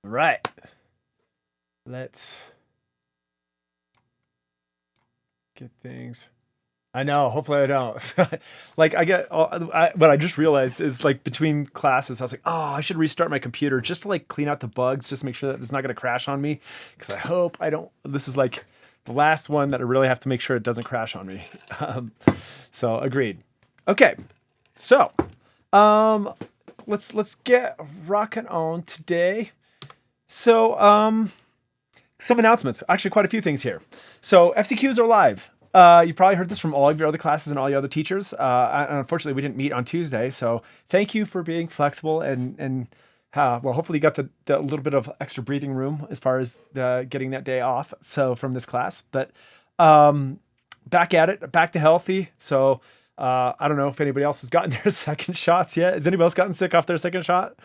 Right. Let's get things. I know. Hopefully, I don't. Like, what I just realized is like between classes, I was like, oh, I should restart my computer just to like clean out the bugs, just make sure that it's not going to crash on me. Because I hope I don't. This is like the last one that I really have to make sure it doesn't crash on me. Um, so agreed. Okay. So, um, let's get rocking on today. So, some announcements. Actually, quite a few things here. So FCQs are live. You probably heard this from all of your other classes and all your other teachers. Unfortunately, we didn't meet on Tuesday, so thank you for being flexible and well, hopefully you got the little bit of extra breathing room as far as getting that day off. So from this class, but um, back at it, back to healthy. So I don't know if anybody else has gotten their second shots yet. Has anybody else gotten sick off their second shot?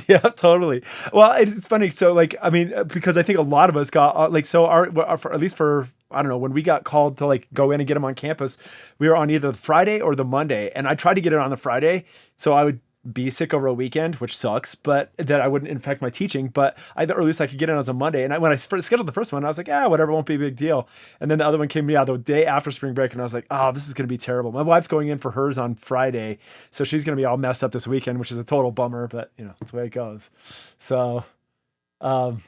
Yeah, totally. Well, it's funny. So, like, I mean, because I think a lot of us got like, so for, at least for I don't know when we got called to like go in and get them on campus, we were on either the Friday or the Monday, and I tried to get it on the Friday, so I would be sick over a weekend, which sucks, but that I wouldn't infect my teaching. But or at least I could get it on a Monday. And when I scheduled the first one, I was like, ah, whatever, won't be a big deal. And then the other one came yeah the day after spring break, and I was like, oh, this is gonna be terrible. My wife's going in for hers on Friday, so she's gonna be all messed up this weekend, which is a total bummer. But that's the way it goes. So, um,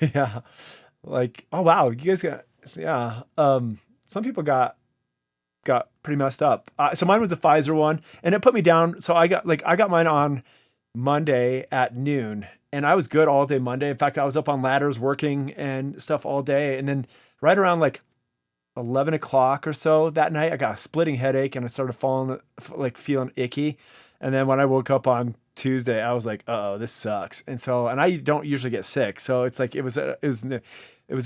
yeah, like, oh wow, you guys got yeah. Some people got pretty messed up. So mine was a Pfizer one, and it put me down. So I got mine on Monday at noon, and I was good all day Monday. In fact, I was up on ladders working and stuff all day, and then right around like 11 o'clock or so that night, I got a splitting headache, and I started falling like feeling icky. And then when I woke up on Tuesday, I was like, oh, this sucks. And I don't usually get sick, so it's like it was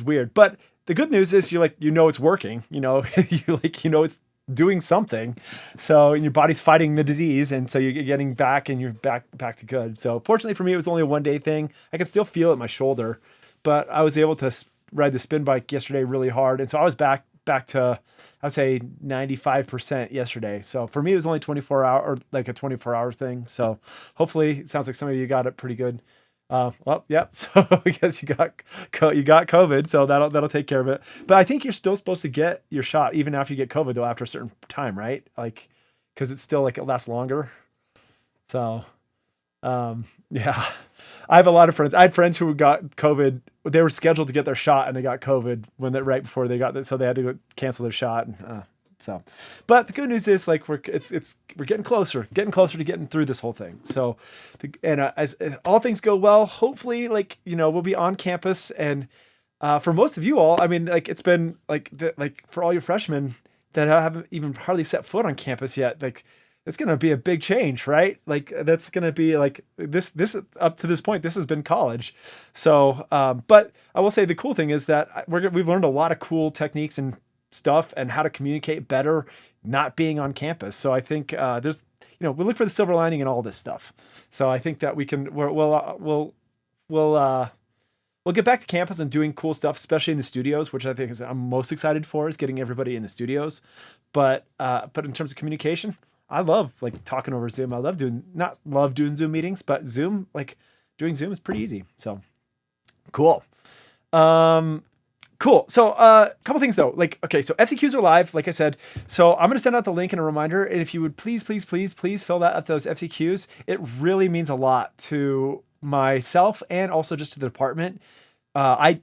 weird. But the good news is it's working. It's doing something. So your body's fighting the disease, and so you're getting back, and you're back to good. So fortunately for me, it was only a 1 day thing. I can still feel it in my shoulder, but I was able to ride the spin bike yesterday really hard, and so I was back to I would say 95% yesterday. So for me, it was only 24 hour or like a 24-hour thing. So hopefully, it sounds like some of you got it pretty good. Well, yeah. So I guess you got COVID, so that'll take care of it. But I think you're still supposed to get your shot even after you get COVID, though, after a certain time, right? Like, because it's still like it lasts longer. So yeah, I have a lot of friends. I had friends who got COVID. They were scheduled to get their shot, and they got COVID right before they got this, so they had to cancel their shot. So, but the good news is like we're getting closer to getting through this whole thing. So, as all things go well, hopefully, we'll be on campus, and for most of you all, I mean, like it's been like for all your freshmen that haven't even hardly set foot on campus yet, like it's going to be a big change, right? Like that's going to be like this up to this point, this has been college. So, but I will say the cool thing is that we've learned a lot of cool techniques and stuff and how to communicate better not being on campus. So I think there's, we look for the silver lining in all this stuff. So I think that we'll get back to campus and doing cool stuff, especially in the studios, which I think is I'm most excited for is getting everybody in the studios. But in terms of communication, I love like talking over Zoom. I love doing not love doing Zoom meetings, but Zoom like doing Zoom is pretty easy. So cool. Um, cool. So a couple things though. Like okay, so FCQs are live, like I said. So I'm gonna send out the link and a reminder. And if you would please fill that out those FCQs, it really means a lot to myself and also just to the department. I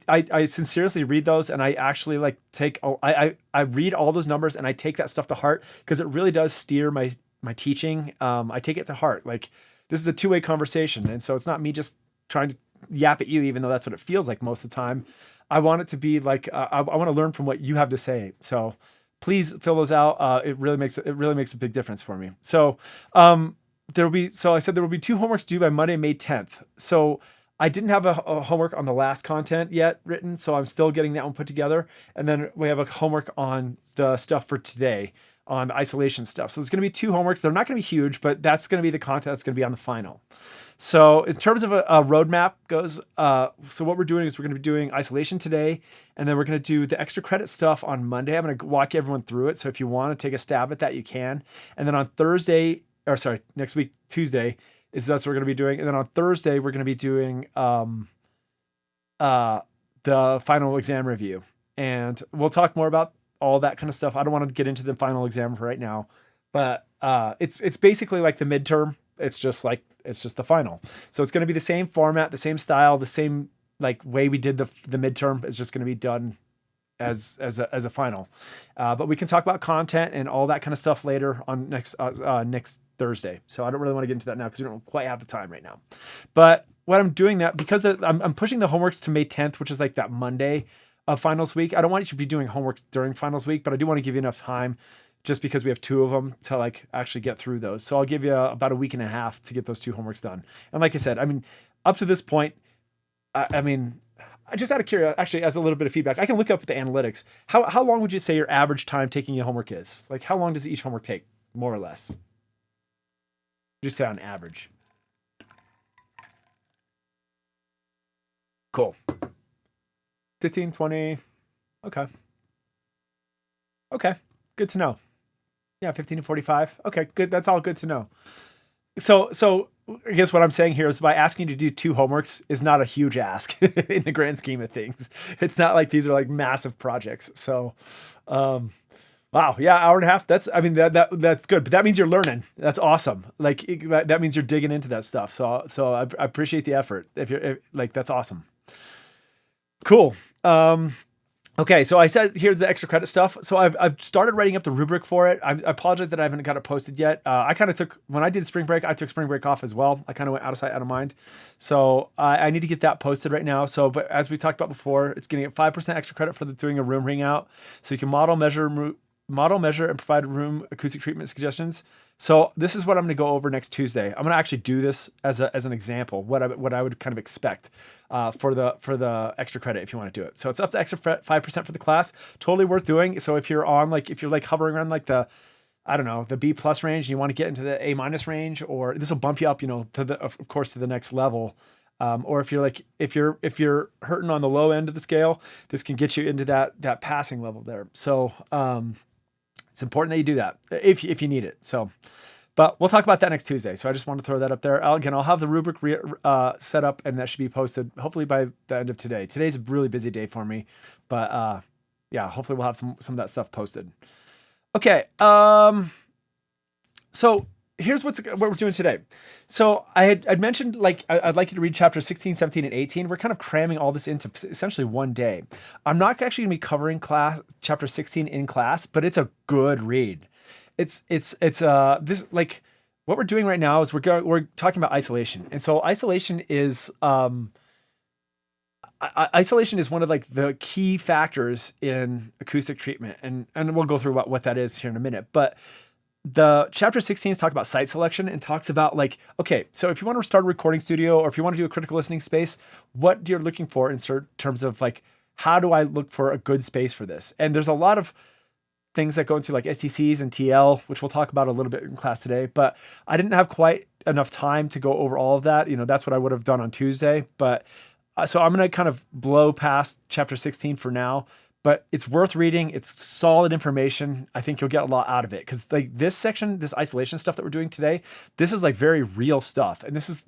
sincerely read those, and I actually like take I read all those numbers, and I take that stuff to heart because it really does steer my teaching. I take it to heart. Like this is a two-way conversation, and so it's not me just trying to yap at you, even though that's what it feels like most of the time. I want it to be like I want to learn from what you have to say. So please fill those out. It really makes a big difference for me. So I said there will be two homeworks due by Monday, May 10th. So I didn't have a homework on the last content yet written, so I'm still getting that one put together. And then we have a homework on the stuff for today. on the isolation stuff. So there's going to be 2 homeworks. They're not going to be huge, but that's going to be the content that's going to be on the final. So in terms of a roadmap goes, so what we're doing is we're going to be doing isolation today, and then we're going to do the extra credit stuff on Monday. I'm going to walk everyone through it. So if you want to take a stab at that, you can. And then on next week, Tuesday, that's what we're going to be doing. And then on Thursday, we're going to be doing the final exam review. And we'll talk more about all that kind of stuff. I don't want to get into the final exam right now, but it's basically like the midterm. It's just the final. So it's going to be the same format, the same style, the same like way we did the midterm. It's just going to be done as a final. But we can talk about content and all that kind of stuff later on next Thursday. So I don't really want to get into that now because we don't quite have the time right now. But what I'm doing that because I'm pushing the homeworks to May 10th, which is like that Monday of finals week. I don't want you to be doing homework during finals week, but I do want to give you enough time just because we have 2 of them to like actually get through those. So I'll give you about a week and a half to get those 2 homeworks done. And like I said, I mean, up to this point, I mean, I just out of curiosity, actually, as a little bit of feedback, I can look up the analytics. How long would you say your average time taking your homework is? Like, how long does each homework take, more or less? Just say on average. Cool. 15, 20. Okay. Okay. Good to know. Yeah, 15 to 45. Okay, good. That's all good to know. So I guess what I'm saying here is by asking you to do 2 homeworks is not a huge ask in the grand scheme of things. It's not like these are like massive projects. So, wow. Yeah. Hour and a half. That's good, but that means you're learning. That's awesome. Like that means you're digging into that stuff. So I appreciate the effort. That's awesome. Cool. Okay, so I said here's the extra credit stuff. So I've started writing up the rubric for it. I apologize that I haven't got it posted yet. I kind of when I did spring break, I took spring break off as well. I kind of went out of sight, out of mind. So I need to get that posted right now. So, but as we talked about before, it's getting 5% extra credit for doing a room ring out. So you can model, measure, and provide room acoustic treatment suggestions. So this is what I'm going to go over next Tuesday. I'm going to actually do this as an example, what I would kind of expect for the extra credit if you want to do it. So it's up to extra 5% for the class. Totally worth doing. So if you're hovering around like the B+ range, and you want to get into the A- range, or this will bump you up, of course, to the next level. Or if you're hurting on the low end of the scale, this can get you into that passing level there. So it's important that you do that if you need it. So, but we'll talk about that next Tuesday. So I just want to throw that up there. I'll have the rubric set up, and that should be posted hopefully by the end of today. Today's a really busy day for me, but yeah, hopefully we'll have some of that stuff posted. Okay. So here's what we're doing today. So I'd mentioned I'd like you to read chapters 16, 17, and 18. We're kind of cramming all this into essentially one day. I'm not actually going to be covering chapter 16 in class, but it's a good read. It's this like what we're doing right now is we're talking about isolation, and so isolation is one of like the key factors in acoustic treatment, and we'll go through what that is here in a minute, but. The chapter 16 talks about site selection and talks about okay, so if you want to start a recording studio or if you want to do a critical listening space, what you're looking for in terms of how do I look for a good space for this? And there's a lot of things that go into STCs and TL, which we'll talk about a little bit in class today, but I didn't have quite enough time to go over all of that. That's what I would have done on Tuesday. But so I'm going to kind of blow past chapter 16 for now. But it's worth reading. It's solid information. I think you'll get a lot out of it because this section, this isolation stuff that we're doing today, this is very real stuff. And this is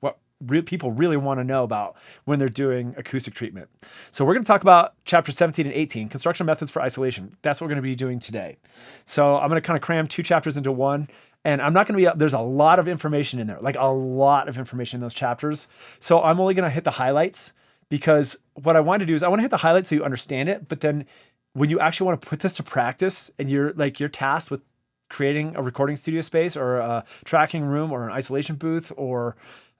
what people really want to know about when they're doing acoustic treatment. So we're going to talk about chapter 17 and 18, construction methods for isolation. That's what we're going to be doing today. So I'm going to kind of cram 2 chapters into one. And I'm not going to there's a lot of information in there, a lot of information in those chapters. So I'm only going to hit the highlights. Because what I want to do is I want to hit the highlights so you understand it. But then when you actually want to put this to practice and you're tasked with creating a recording studio space or a tracking room or an isolation booth or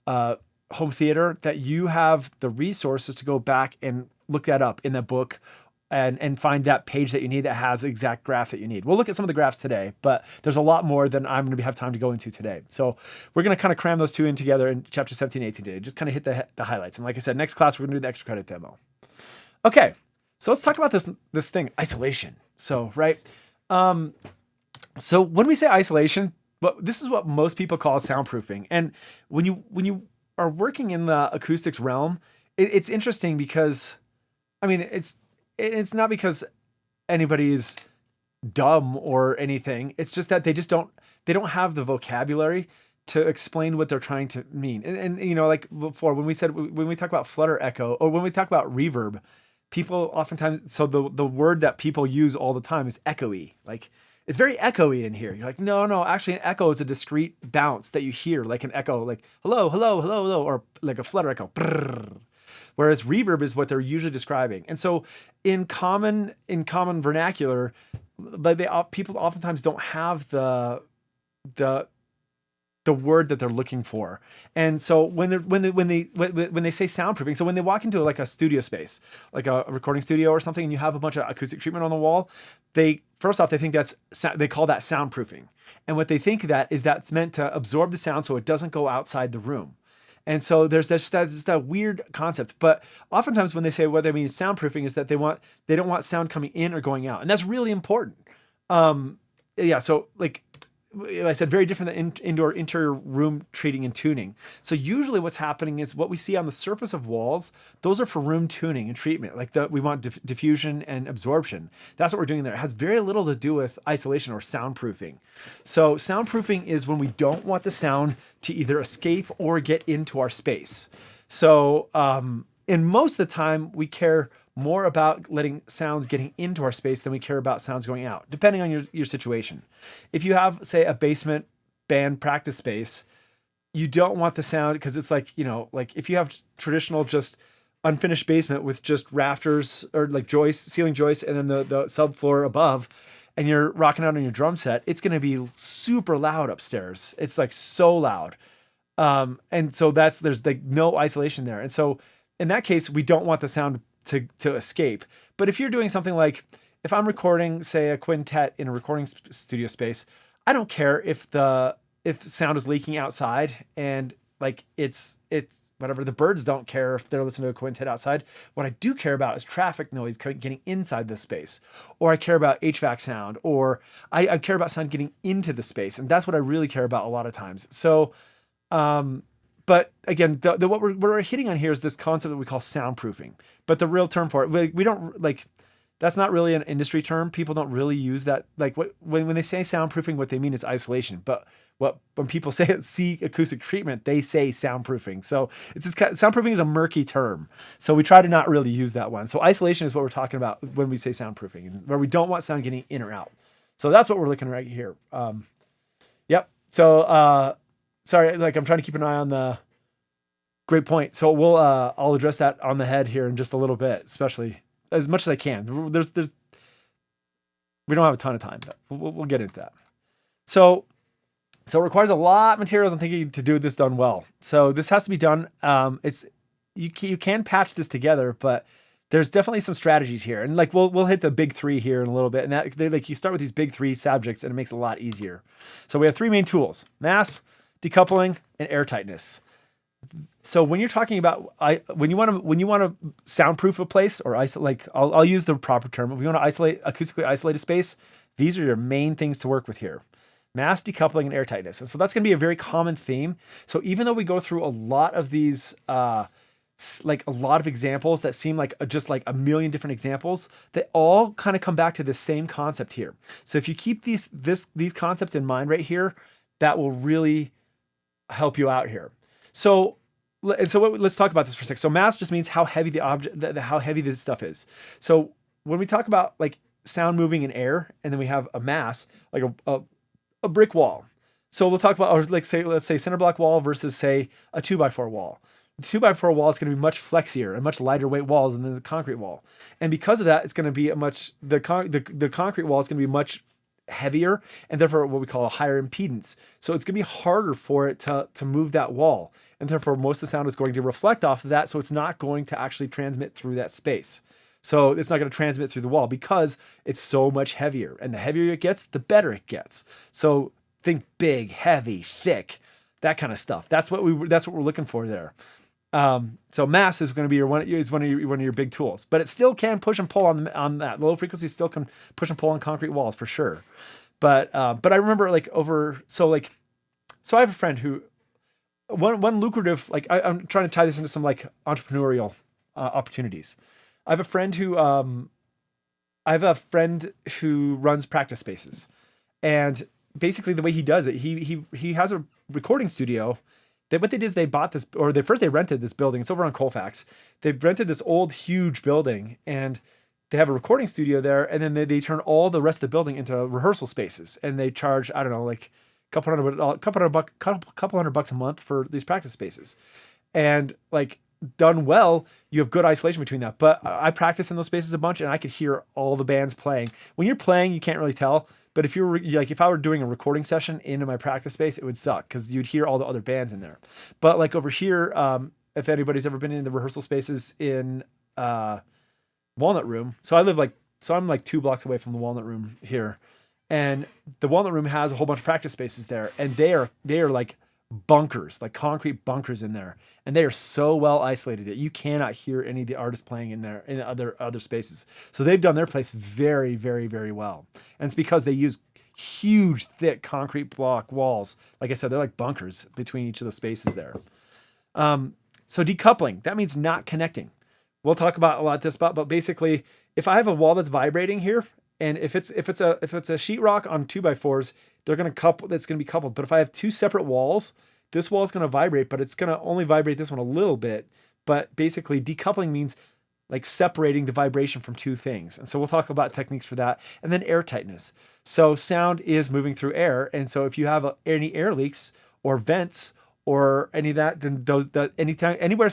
home theater, that you have the resources to go back and look that up in the book and find that page that you need that has the exact graph that you need. We'll look at some of the graphs today, but there's a lot more than I'm going to have time to go into today. So we're going to kind of cram those 2 in together in chapter 17 and 18 today. Just kind of hit the highlights. And like I said, next class, we're going to do the extra credit demo. Okay, so let's talk about this thing, isolation. So, right, Um, so when we say isolation, but this is what most people call soundproofing. And when you are working in the acoustics realm, it's interesting because I mean it's not because anybody's dumb or anything. It's just that they don't have the vocabulary to explain what they're trying to mean. And you know, like before when we talk about flutter echo or when we talk about reverb, people oftentimes so the word that people use all the time is echoey. Like it's very echoey in here. You're like, no, actually an echo is a discrete bounce that you hear, like an echo, like hello, hello, hello, hello, or like a flutter echo. Brrr. Whereas reverb is what they're usually describing. And so in common vernacular, like people oftentimes don't have the the word that they're looking for. And so when they say soundproofing, so when they walk into like a studio space, like a recording studio or something, and you have a bunch of acoustic treatment on the wall, they first off they think they call that soundproofing. And what they think that is that's meant to absorb the sound so it doesn't go outside the room. And so there's that weird concept. But oftentimes when they say what they mean soundproofing is that they don't want sound coming in or going out, and that's really important. Yeah, so like I said, very different than indoor interior room treating and tuning. So usually what's happening is what we see on the surface of walls, those are for room tuning and treatment. Like we want diffusion and absorption. That's what we're doing there. It has very little to do with isolation or soundproofing. So soundproofing is when we don't want the sound to either escape or get into our space. So in most of the time, we care more about letting sounds getting into our space than we care about sounds going out, depending on your situation. If you have, say, a basement band practice space, you don't want the sound because it's like, you know, like if you have traditional just unfinished basement with just rafters or like joists, ceiling joists, and then the subfloor above, and you're rocking out on your drum set, it's going to be super loud upstairs. It's like so loud. And so there's like no isolation there. And so in that case, we don't want the sound to escape. But if you're doing something like, if I'm recording, say, a quintet in a recording studio space, I don't care if sound is leaking outside and like it's whatever. The birds don't care if they're listening to a quintet outside. What I do care about is traffic noise getting inside the space, or I care about HVAC sound, or I care about sound getting into the space, and that's what I really care about a lot of times. So, but again, what we're hitting on here is this concept that we call soundproofing. But the real term for it, we don't like. That's not really an industry term. People don't really use that. Like when they say soundproofing, what they mean is isolation. But when people see acoustic treatment, they say soundproofing. So soundproofing is a murky term. So we try to not really use that one. So isolation is what we're talking about when we say soundproofing, and where we don't want sound getting in or out. So that's what we're looking at right here. Yep. So sorry, like I'm trying to keep an eye on the. Great point. So I'll address that on the head here in just a little bit, especially as much as I can. We don't have a ton of time, but we'll get into that. So it requires a lot of materials, I'm thinking, to do this done well. So this has to be done. You can patch this together, but there's definitely some strategies here. And like we'll hit the big three here in a little bit. And that like you start with these big three subjects and it makes it a lot easier. So we have three main tools: mass, decoupling, and air tightness. So when you're talking about when you want to soundproof a place or isolate, like I'll use the proper term. If we want to acoustically isolate a space, these are your main things to work with here: mass, decoupling, and air tightness. And so that's going to be a very common theme. So even though we go through a lot of these, like a lot of examples that seem like just like a million different examples, they all kind of come back to the same concept here. So if you keep these concepts in mind right here, that will really help you out here. So let's talk about this for a sec. So mass just means how heavy the object, how heavy this stuff is. So when we talk about like sound moving in air, and then we have a mass, like a brick wall. So we'll talk about, or let's say cinder block wall versus say a 2x4 wall. The 2x4 wall is going to be much flexier and much lighter weight walls than the concrete wall. And because of that, it's going to be the concrete wall is going to be much heavier, and therefore what we call a higher impedance. So it's going to be harder for it to move that wall, and therefore most of the sound is going to reflect off of that, so it's not going to actually transmit through that space. So it's not going to transmit through the wall because it's so much heavier, and the heavier it gets, the better it gets. So think big, heavy, thick, that kind of stuff. That's what we're looking for there. So mass is going to be one of your big tools, but it still can push and pull on that. Low frequency still can push and pull on concrete walls for sure. But I remember so I have a friend who one lucrative, I'm trying to tie this into some like entrepreneurial opportunities. I have a friend who runs practice spaces, and basically the way he does it, he has a recording studio. What they did is they bought this, or they rented this building. It's over on Colfax. They rented this old huge building, and they have a recording studio there, and then they turn all the rest of the building into rehearsal spaces, and they charge, I don't know, like couple hundred bucks a month for these practice spaces. And like, done well, you have good isolation between that. But I practice in those spaces a bunch, and I could hear all the bands playing. When you're playing, you can't really tell. But if I were doing a recording session into my practice space, it would suck because you'd hear all the other bands in there. But like over here, if anybody's ever been in the rehearsal spaces in Walnut Room, I'm like 2 blocks away from the Walnut Room here, and the Walnut Room has a whole bunch of practice spaces there, and they are like bunkers, like concrete bunkers in there, and they are so well isolated that you cannot hear any of the artists playing in there in other spaces. So they've done their place very, very, very well, and it's because they use huge, thick concrete block walls. Like I said, they're like bunkers between each of the spaces there. So decoupling, that means not connecting. We'll talk about a lot of this, but basically, if I have a wall that's vibrating here, and if it's a sheetrock on 2x4s, they're going to couple. That's going to be coupled. But if I have two separate walls, this wall is going to vibrate, but it's going to only vibrate this one a little bit. But basically, decoupling means like separating the vibration from two things. And so we'll talk about techniques for that. And then air tightness. So sound is moving through air, and so if you have any air leaks or vents or any of that, then anywhere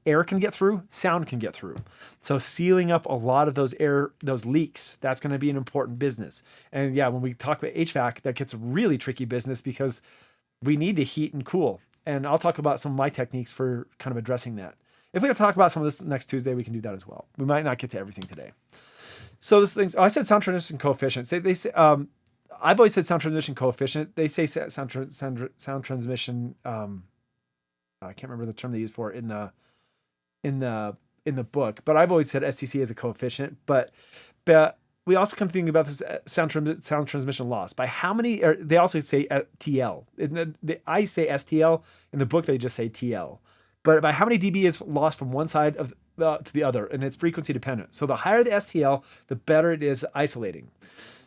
air can get through, sound can get through. So sealing up a lot of those leaks, that's going to be an important business. And yeah, when we talk about HVAC, that gets a really tricky business because we need to heat and cool. And I'll talk about some of my techniques for kind of addressing that. If we have to talk about some of this next Tuesday, we can do that as well. We might not get to everything today. So I said sound transition coefficient. They say I've always said sound transition coefficient. They say sound transmission. I can't remember the term they use for it in the book, but I've always said STC as a coefficient. But we also come thinking about this sound transmission loss. By how many? They also say TL. I say STL in the book. They just say TL. But by how many dB is lost from one side of to the other, and it's frequency dependent. So the higher the STL, the better it is isolating.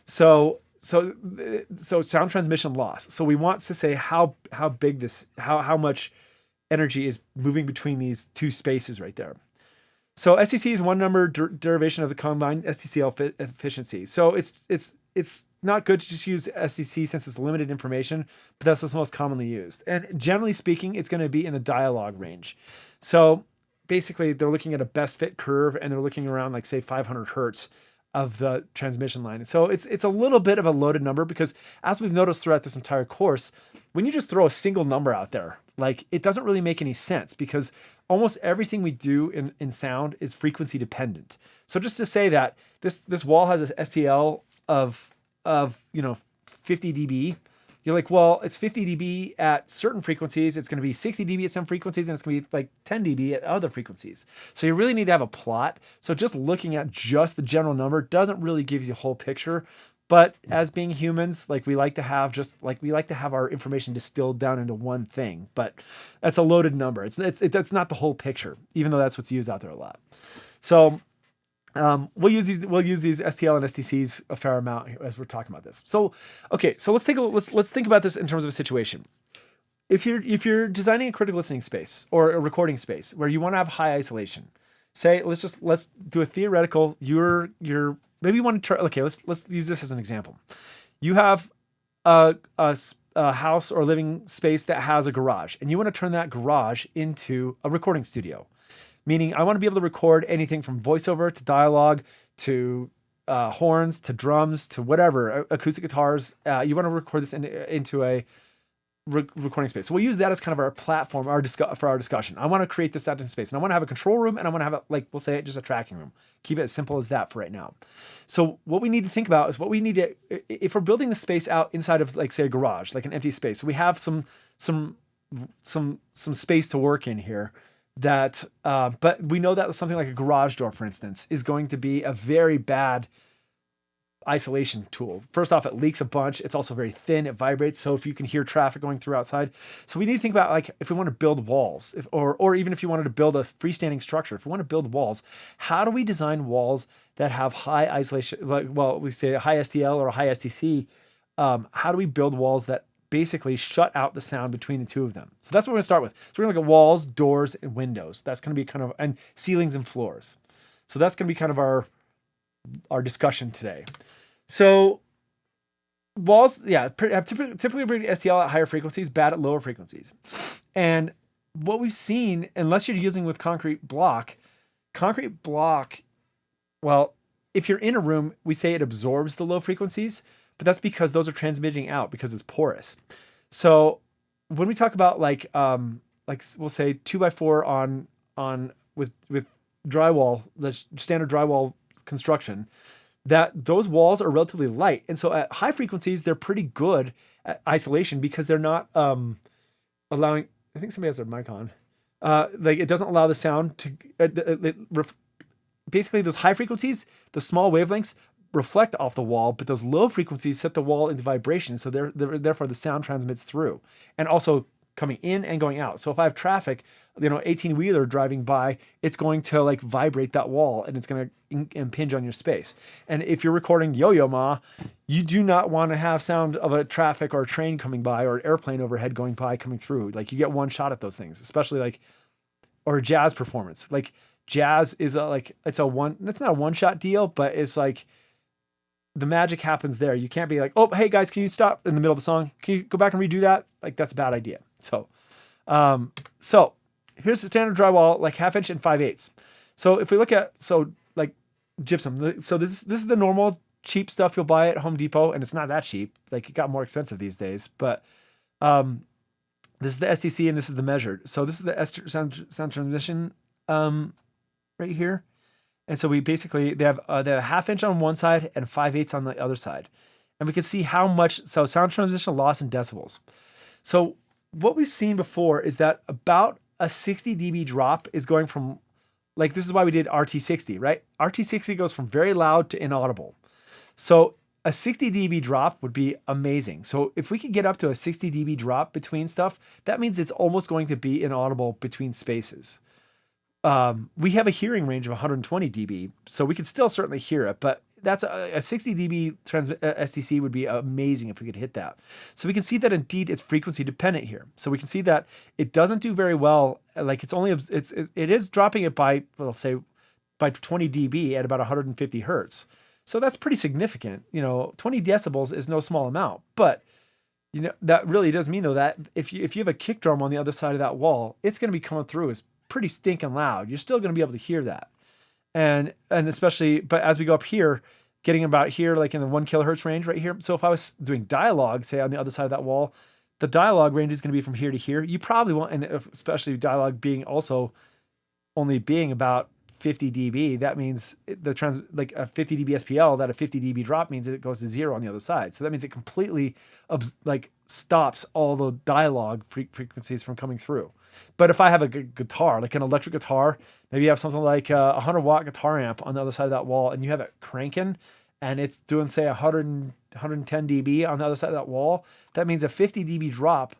So sound transmission loss. So we want to say how big how much energy is moving between these two spaces right there. So STC is one number derivation of the combined STCL efficiency. So it's not good to just use STC since it's limited information, but that's what's most commonly used. And generally speaking, it's going to be in the dialogue range. So basically, they're looking at a best fit curve, and they're looking around like say 500 hertz of the transmission line. So it's a little bit of a loaded number because, as we've noticed throughout this entire course, when you just throw a single number out there, like, it doesn't really make any sense because almost everything we do in sound is frequency dependent. So just to say that this wall has an STL of 50 dB, you're like, well, it's 50 dB at certain frequencies. It's going to be 60 dB at some frequencies, and it's going to be like 10 dB at other frequencies. So you really need to have a plot. So just looking at just the general number doesn't really give you the whole picture. But as being humans, like, we like to have our information distilled down into one thing. But that's a loaded number. That's not the whole picture, even though that's what's used out there a lot. So we'll use these STL and STCs a fair amount as we're talking about this. So okay, so let's think about this in terms of a situation. If you're designing a critical listening space or a recording space where you want to have high isolation, say let's do a theoretical. Maybe you want to try. Okay, let's use this as an example. You have a house or living space that has a garage, and you want to turn that garage into a recording studio. Meaning, I want to be able to record anything from voiceover to dialogue to horns to drums to whatever, acoustic guitars. You want to record this into a recording space. So we'll use that as kind of our platform, for our discussion. I want to create this out in space, and I want to have a control room, and I want to have we'll say just a tracking room. Keep it as simple as that for right now. So what we need to think about is if we're building the space out inside of, like, say, a garage, like an empty space. So we have some space to work in here. But we know that something like a garage door, for instance, is going to be a very bad isolation tool. First off, it leaks a bunch. It's also very thin. It vibrates. So if you can hear traffic going through outside, so we need to think about like if we want to build walls, or even if you wanted to build a freestanding structure, if we want to build walls, how do we design walls that have high isolation? Like, well, we say a high STL or a high STC. How do we build walls that basically shut out the sound between the two of them? So that's what we're gonna start with. So we're gonna look at walls, doors, and windows. That's gonna be kind of, and ceilings and floors. So that's gonna be kind of our discussion today. So walls, yeah, have typically bring STL at higher frequencies, bad at lower frequencies. And what we've seen, unless you're using with concrete block, well, if you're in a room, we say it absorbs the low frequencies, but that's because those are transmitting out because it's porous. So when we talk about like we'll say 2x4 on with drywall, the standard drywall construction, that those walls are relatively light. And so at high frequencies, they're pretty good at isolation because they're not allowing, I think somebody has their mic on. Like it doesn't allow the sound to, basically those high frequencies, the small wavelengths reflect off the wall, but those low frequencies set the wall into vibration. So therefore the sound transmits through and also coming in and going out. So if I have traffic, 18 wheeler driving by, it's going to like vibrate that wall and it's going to impinge on your space. And if you're recording Yo-Yo Ma, you do not want to have sound of a traffic or a train coming by or an airplane overhead going by coming through. Like you get one shot at those things, especially like, or a jazz performance. Like jazz is it's not a one shot deal, but it's like, the magic happens there. You can't be like, oh, hey guys, can you stop in the middle of the song? Can you go back and redo that? Like that's a bad idea. So here's the standard drywall, like 1/2 inch and 5/8. So if we look at, like gypsum, so this is the normal cheap stuff you'll buy at Home Depot, and it's not that cheap. Like it got more expensive these days, but this is the STC and this is the measured. So this is the sound transmission right here. And so we basically, they have 1/2 inch on one side and 5/8 on the other side. And we can see how much, so sound transition loss in decibels. So what we've seen before is that about a 60 dB drop is going from, like this is why we did RT60, right? RT60 goes from very loud to inaudible. So a 60 dB drop would be amazing. So if we could get up to a 60 dB drop between stuff, that means it's almost going to be inaudible between spaces. We have a hearing range of 120 dB, so we could still certainly hear it, but that's a 60 dB STC would be amazing if we could hit that. So we can see that indeed it's frequency dependent here. So we can see that it doesn't do very well. Like it is dropping it by, we'll say by 20 dB at about 150 Hertz. So that's pretty significant. 20 decibels is no small amount, but that really does mean though that if you have a kick drum on the other side of that wall, it's going to be coming through as pretty stinking loud. You're still going to be able to hear that. And especially, but as we go up here, getting about here, like in the 1 kilohertz range right here. So if I was doing dialogue, say on the other side of that wall, the dialogue range is going to be from here to here. You probably want, and especially dialogue being also only being about 50 dB, that means like a 50 dB SPL, that a 50 dB drop means it goes to 0 on the other side. So that means it completely stops all the dialogue frequencies from coming through. But if I have a guitar, like an electric guitar, maybe you have something like a 100-watt guitar amp on the other side of that wall, and you have it cranking, and it's doing, say, 110 dB on the other side of that wall, that means a 50 dB drop,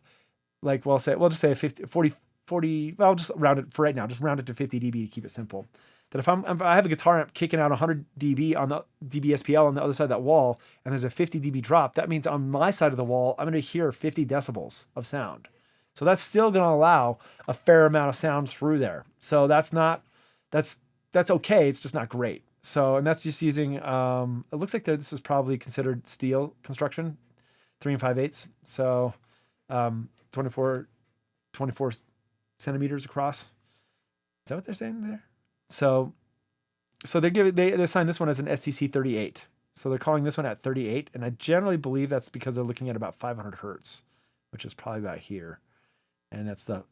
like we'll just say a 40, well, just round it for right now, just round it to 50 dB to keep it simple. That if I have a guitar amp kicking out 100 dB on the dB SPL on the other side of that wall, and there's a 50 dB drop, that means on my side of the wall, I'm going to hear 50 decibels of sound. So that's still going to allow a fair amount of sound through there. So that's okay. It's just not great. So, and that's just using, it looks like this is probably considered steel construction, 3 5/8. So, 24 centimeters across. Is that what they're saying there? So they assign this one as an STC 38. So they're calling this one at 38. And I generally believe that's because they're looking at about 500 Hertz, which is probably about here. And that's the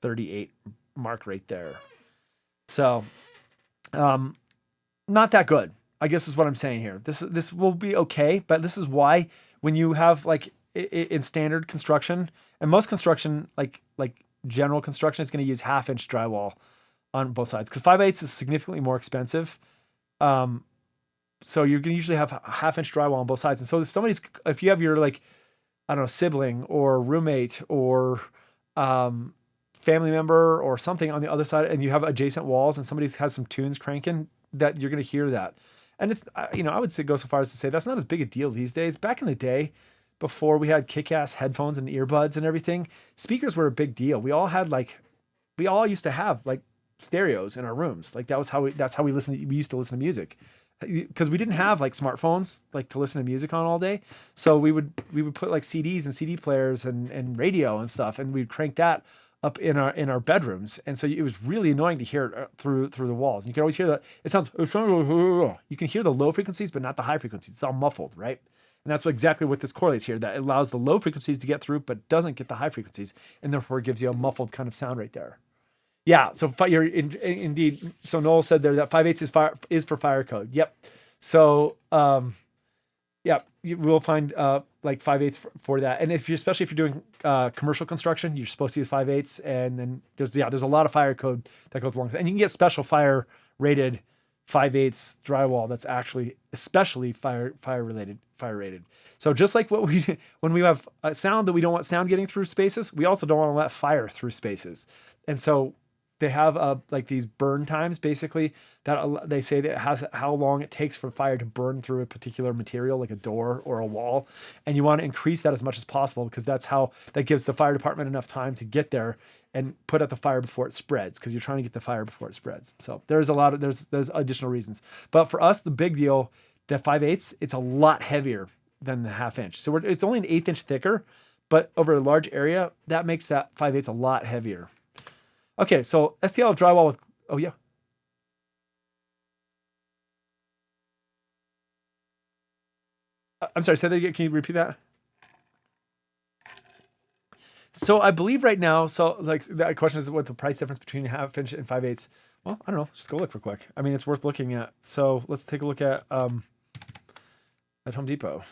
38 mark right there. So, not that good, I guess is what I'm saying here. This will be okay, but this is why when you have like in standard construction, and most construction, like general construction is going to use 1/2 inch drywall on both sides because 5/8 is significantly more expensive. Um, so you're going to usually have 1/2 inch drywall on both sides. And so if you have your like, I don't know, sibling or roommate or um, family member or something on the other side, and you have adjacent walls, and somebody has some tunes cranking, that you're going to hear that. And it's, I would say go so far as to say that's not as big a deal these days. Back in the day, before we had kick-ass headphones and earbuds and everything, speakers were a big deal. We all used to have like stereos in our rooms. Like that's how we listened. We used to listen to music because we didn't have like smartphones like to listen to music on all day. So we would put like CDs and CD players and radio and stuff, and we'd crank that up in our bedrooms. And so it was really annoying to hear it through the walls. And you can always hear you can hear the low frequencies, but not the high frequencies. It's all muffled, right? And that's exactly what this correlates here. That it allows the low frequencies to get through, but doesn't get the high frequencies, and therefore it gives you a muffled kind of sound right there. Yeah. So you're indeed. So Noel said there that 5/8 is for fire code. Yep. So yeah, you will find like 5/8 for that. And especially if you're doing commercial construction, you're supposed to use 5/8. And then there's a lot of fire code that goes along with it. And you can get special fire rated 5/8 drywall that's actually especially fire rated. So just like when we have a sound that we don't want sound getting through spaces, we also don't want to let fire through spaces. And so they have like these burn times basically that they say that has how long it takes for fire to burn through a particular material like a door or a wall, and you want to increase that as much as possible because that gives the fire department enough time to get there and put out the fire before it spreads, because you're trying to get the fire before it spreads. So there's additional reasons. But for us, the big deal, the 5/8, it's a lot heavier than the 1/2 inch. So it's only an 1/8 inch thicker, but over a large area, that makes that 5/8 a lot heavier. Okay, so STL drywall with, oh yeah. I'm sorry, say that again. Can you repeat that? So I believe right now, so like that question is what the price difference between 1/2 inch and 5/8. Well, I don't know. Just go look real quick. I mean, it's worth looking at. So let's take a look at Home Depot.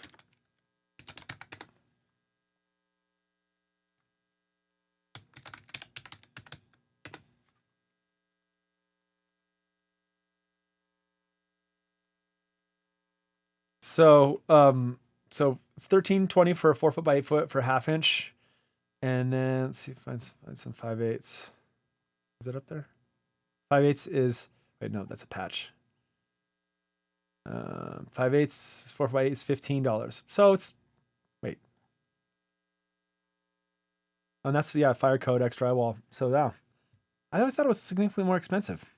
So it's $13.20 for a 4 foot by 8 foot for 1/2 inch, and then let's see, find some 5/8. Is that up there? 5/8 is, wait, no, that's a patch. 5/8 4 by 8 is $15. So it's, wait, and that's, yeah, fire code X drywall. So yeah, I always thought it was significantly more expensive.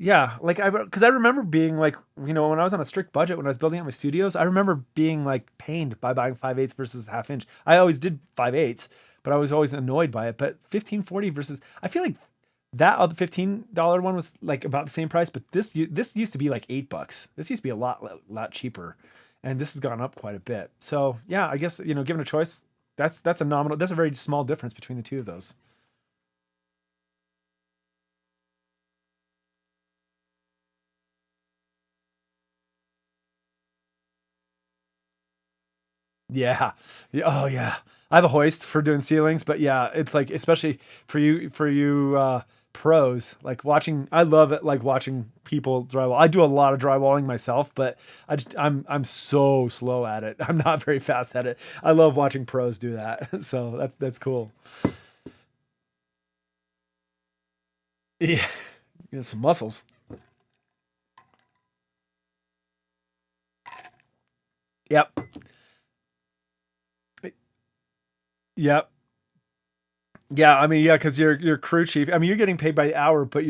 Yeah, like because I remember being like, when I was on a strict budget when I was building out my studios, I remember being like pained by buying 5/8 versus 1/2 inch. I always did 5/8, but I was always annoyed by it. But 1540 versus, I feel like that other $15 one was like about the same price, but this used to be like $8. This used to be a lot cheaper, and this has gone up quite a bit. So yeah, I guess given a choice, that's a very small difference between the two of those. Yeah. Yeah. Oh yeah. I have a hoist for doing ceilings, but yeah, it's like especially for you pros, like I love it, like watching people drywall. I do a lot of drywalling myself, but I'm so slow at it. I'm not very fast at it. I love watching pros do that. So that's cool. Yeah. Some muscles. Yep. Yep. Yeah, I mean, yeah, because your crew chief. I mean, you're getting paid by the hour, but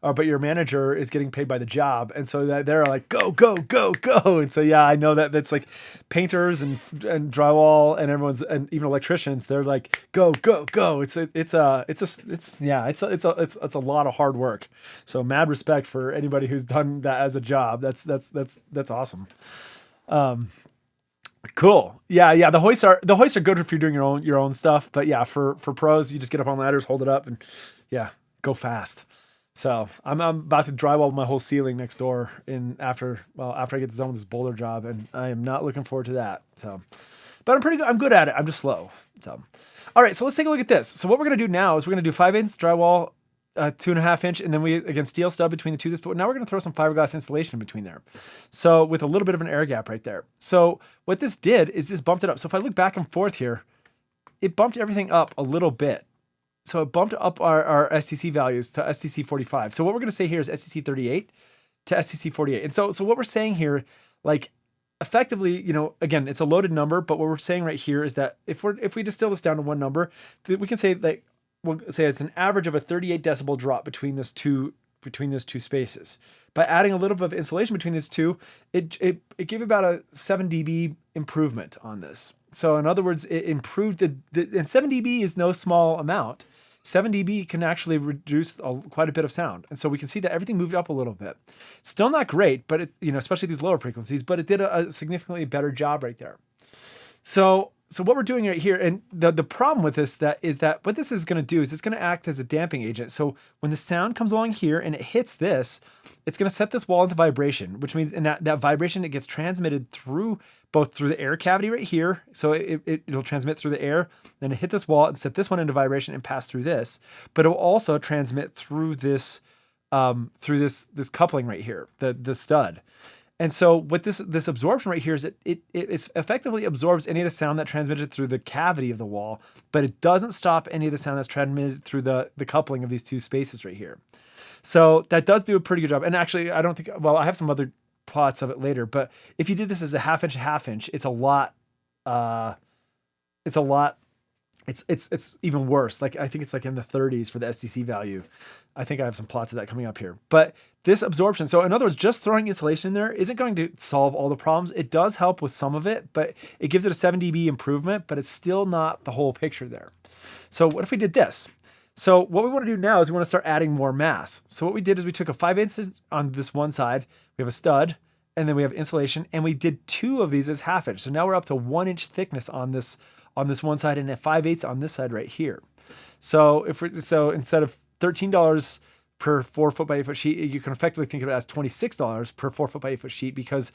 but your manager is getting paid by the job, and so that they're like, go, go, go, go. And so yeah, I know that's like painters and drywall and and even electricians. They're like, go, go, go. It's a lot of hard work. So mad respect for anybody who's done that as a job. That's awesome. Um, Cool. Yeah, yeah. The hoists are good if you're doing your own stuff, but yeah, for pros, you just get up on ladders, hold it up, and yeah, go fast. So I'm about to drywall my whole ceiling next door after I get done with this boulder job, and I am not looking forward to that. So, but I'm pretty good. I'm good at it. I'm just slow. So. All right, so let's take a look at this. So what we're gonna do now is we're gonna do 5/8 drywall, 2.5 inch, and then we again steel stud between the two. But now we're gonna throw some fiberglass insulation in between there. So with a little bit of an air gap right there. So what this did is this bumped it up. So if I look back and forth here, it bumped everything up a little bit. So it bumped up our STC values to STC 45. So what we're gonna say here is STC 38 to STC 48. And so what we're saying here, like effectively, again, it's a loaded number, but what we're saying right here is that if we distill this down to one number, we can say that we'll say it's an average of a 38 decibel drop between those two spaces. By adding a little bit of insulation between these two, it gave about a 7 dB improvement on this. So in other words, it improved and 7 dB is no small amount. 7 dB can actually reduce quite a bit of sound. And so we can see that everything moved up a little bit. Still not great, but especially these lower frequencies, but it did a significantly better job right there. So what we're doing right here, and the problem with this is that what this is going to do is it's going to act as a damping agent. So when the sound comes along here and it hits this, it's going to set this wall into vibration, which means in that vibration, it gets transmitted both through the air cavity right here. So it'll transmit through the air, then it hit this wall and set this one into vibration and pass through this. But it will also transmit through this coupling right here, the stud. And so what this absorption right here is it effectively absorbs any of the sound that transmitted through the cavity of the wall, but it doesn't stop any of the sound that's transmitted through the coupling of these two spaces right here. So that does do a pretty good job. And actually, I don't think, well, I have some other plots of it later, but if you did this as a half inch, it's a lot, it's even worse. Like I think it's like in the 30s for the SDC value. I think I have some plots of that coming up here. But this absorption, so in other words, just throwing insulation in there isn't going to solve all the problems. It does help with some of it, but it gives it a 7 dB improvement, but it's still not the whole picture there. So what if we did this? So what we want to do now is we want to start adding more mass. So what we did is we took a 5/8 on this one side, we have a stud, and then we have insulation, and we did 2 of these as half inch. So now we're up to 1 inch thickness on this one side and a 5/8 on this side right here. So instead of $13 per 4 foot by 8 foot sheet, you can effectively think of it as $26 per 4 foot by 8 foot sheet because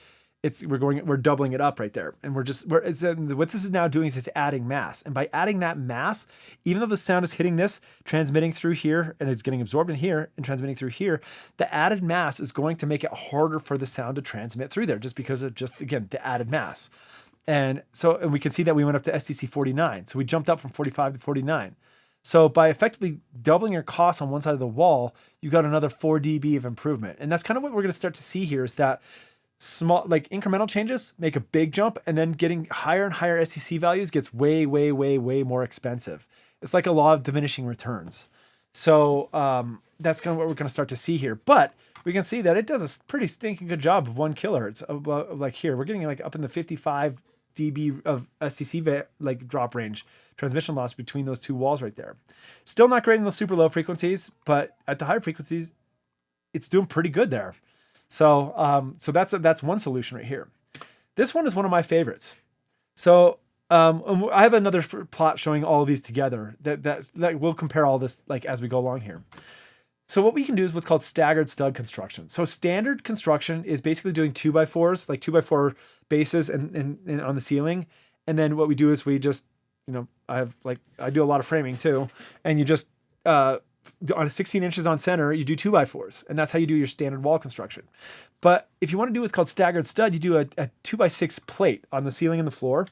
we're doubling it up right there. And what this is now doing is it's adding mass. And by adding that mass, even though the sound is hitting this, transmitting through here, and it's getting absorbed in here and transmitting through here, the added mass is going to make it harder for the sound to transmit through there just because of again, the added mass. And we can see that we went up to STC 49. So we jumped up from 45 to 49. So by effectively doubling your costs on one side of the wall, you got another 4 dB of improvement. And that's kind of what we're going to start to see here is that small, like incremental changes make a big jump, and then getting higher and higher STC values gets way, way, way, way more expensive. It's like a law of diminishing returns. So that's kind of what we're going to start to see here. But we can see that it does a pretty stinking good job of 1 kilohertz. Like here, we're getting like up in the 55 dB of STC like drop range transmission loss between those two walls right there. Still not great in the super low frequencies, but at the higher frequencies, it's doing pretty good there. So that's one solution right here. This one is one of my favorites. So I have another plot showing all of these together that we'll compare all this like as we go along here. So what we can do is what's called staggered stud construction. So standard construction is basically doing 2x4s, like 2x4 bases and on the ceiling. And then what we do is we just, I do a lot of framing too. And you just, on 16 inches on center, you do 2x4s. And that's how you do your standard wall construction. But if you want to do what's called staggered stud, you do a 2x6 plate on the ceiling and the floor.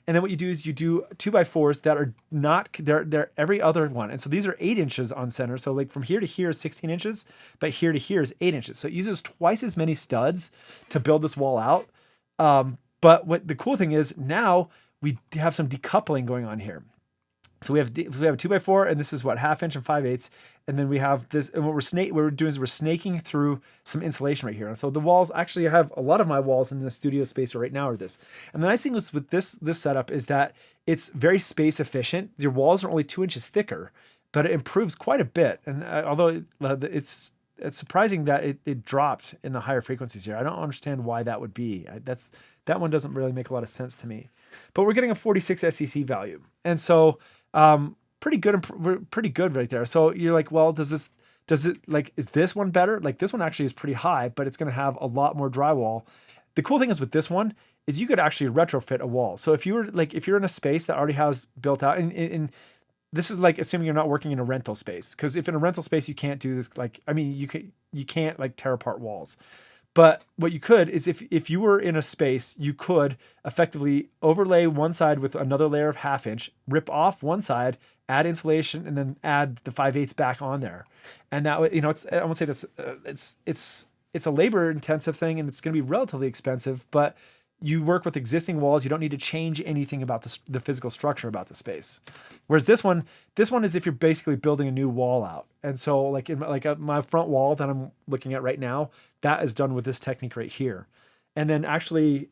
And then what you do is you do 2x4s that are not, they're every other one. And so these are 8 inches on center. So like from here to here is 16 inches, but here to here is 8 inches. So it uses twice as many studs to build this wall out. But what the cool thing is now we have some decoupling going on here. So we have a 2x4, and this is what, half inch and 5/8. And then we have this, and what we're doing is we're snaking through some insulation right here. And so the walls, actually I have a lot of my walls in the studio space right now are this. And the nice thing with this setup is that it's very space efficient. Your walls are only 2 inches thicker, but it improves quite a bit. And although it's surprising that it dropped in the higher frequencies here. I don't understand why that would be. That one doesn't really make a lot of sense to me. But we're getting a 46 SCC value. And so pretty good right there. So you're like, well, is this one better? Like this one actually is pretty high, but it's going to have a lot more drywall. The cool thing is with this one is you could actually retrofit a wall. So if you're in a space that already has built out, and this is like assuming you're not working in a rental space. Because if in a rental space you can't do this, like I mean you can't like tear apart walls. But what you could is if you were in a space, you could effectively overlay one side with another layer of 1/2 inch, rip off one side, add insulation, and then add the 5/8 back on there. And that way, you know, it's I won't say that's it's a labor intensive thing, and it's going to be relatively expensive, but you work with existing walls. You don't need to change anything about the physical structure about the space. Whereas this one is if you're basically building a new wall out. And so like in my front wall that I'm looking at right now, that is done with this technique right here. And then actually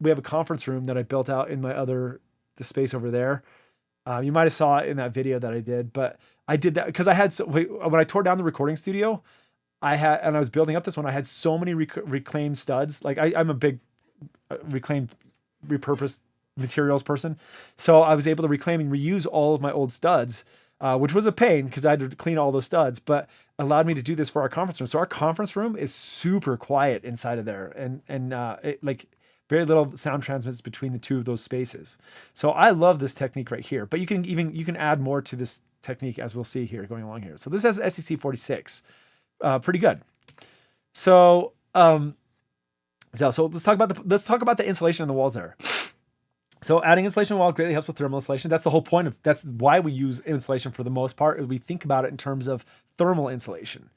we have a conference room that I built out in the space over there. You might've saw it in that video that I did, but I did that because when I tore down the recording studio, and I was building up this one, I had so many reclaimed studs. Like I'm a big reclaimed, repurposed materials person. So I was able to reclaim and reuse all of my old studs, which was a pain because I had to clean all those studs, but allowed me to do this for our conference room. So our conference room is super quiet inside of there, and it, like very little sound transmits between the two of those spaces. So I love this technique right here, but you can add more to this technique as we'll see here going along here. So this has SCC 46, pretty good. So, so let's talk about the insulation in the walls there. So adding insulation in the wall greatly helps with thermal insulation. That's the whole point that's why we use insulation for the most part. Is we think about it in terms of thermal insulation,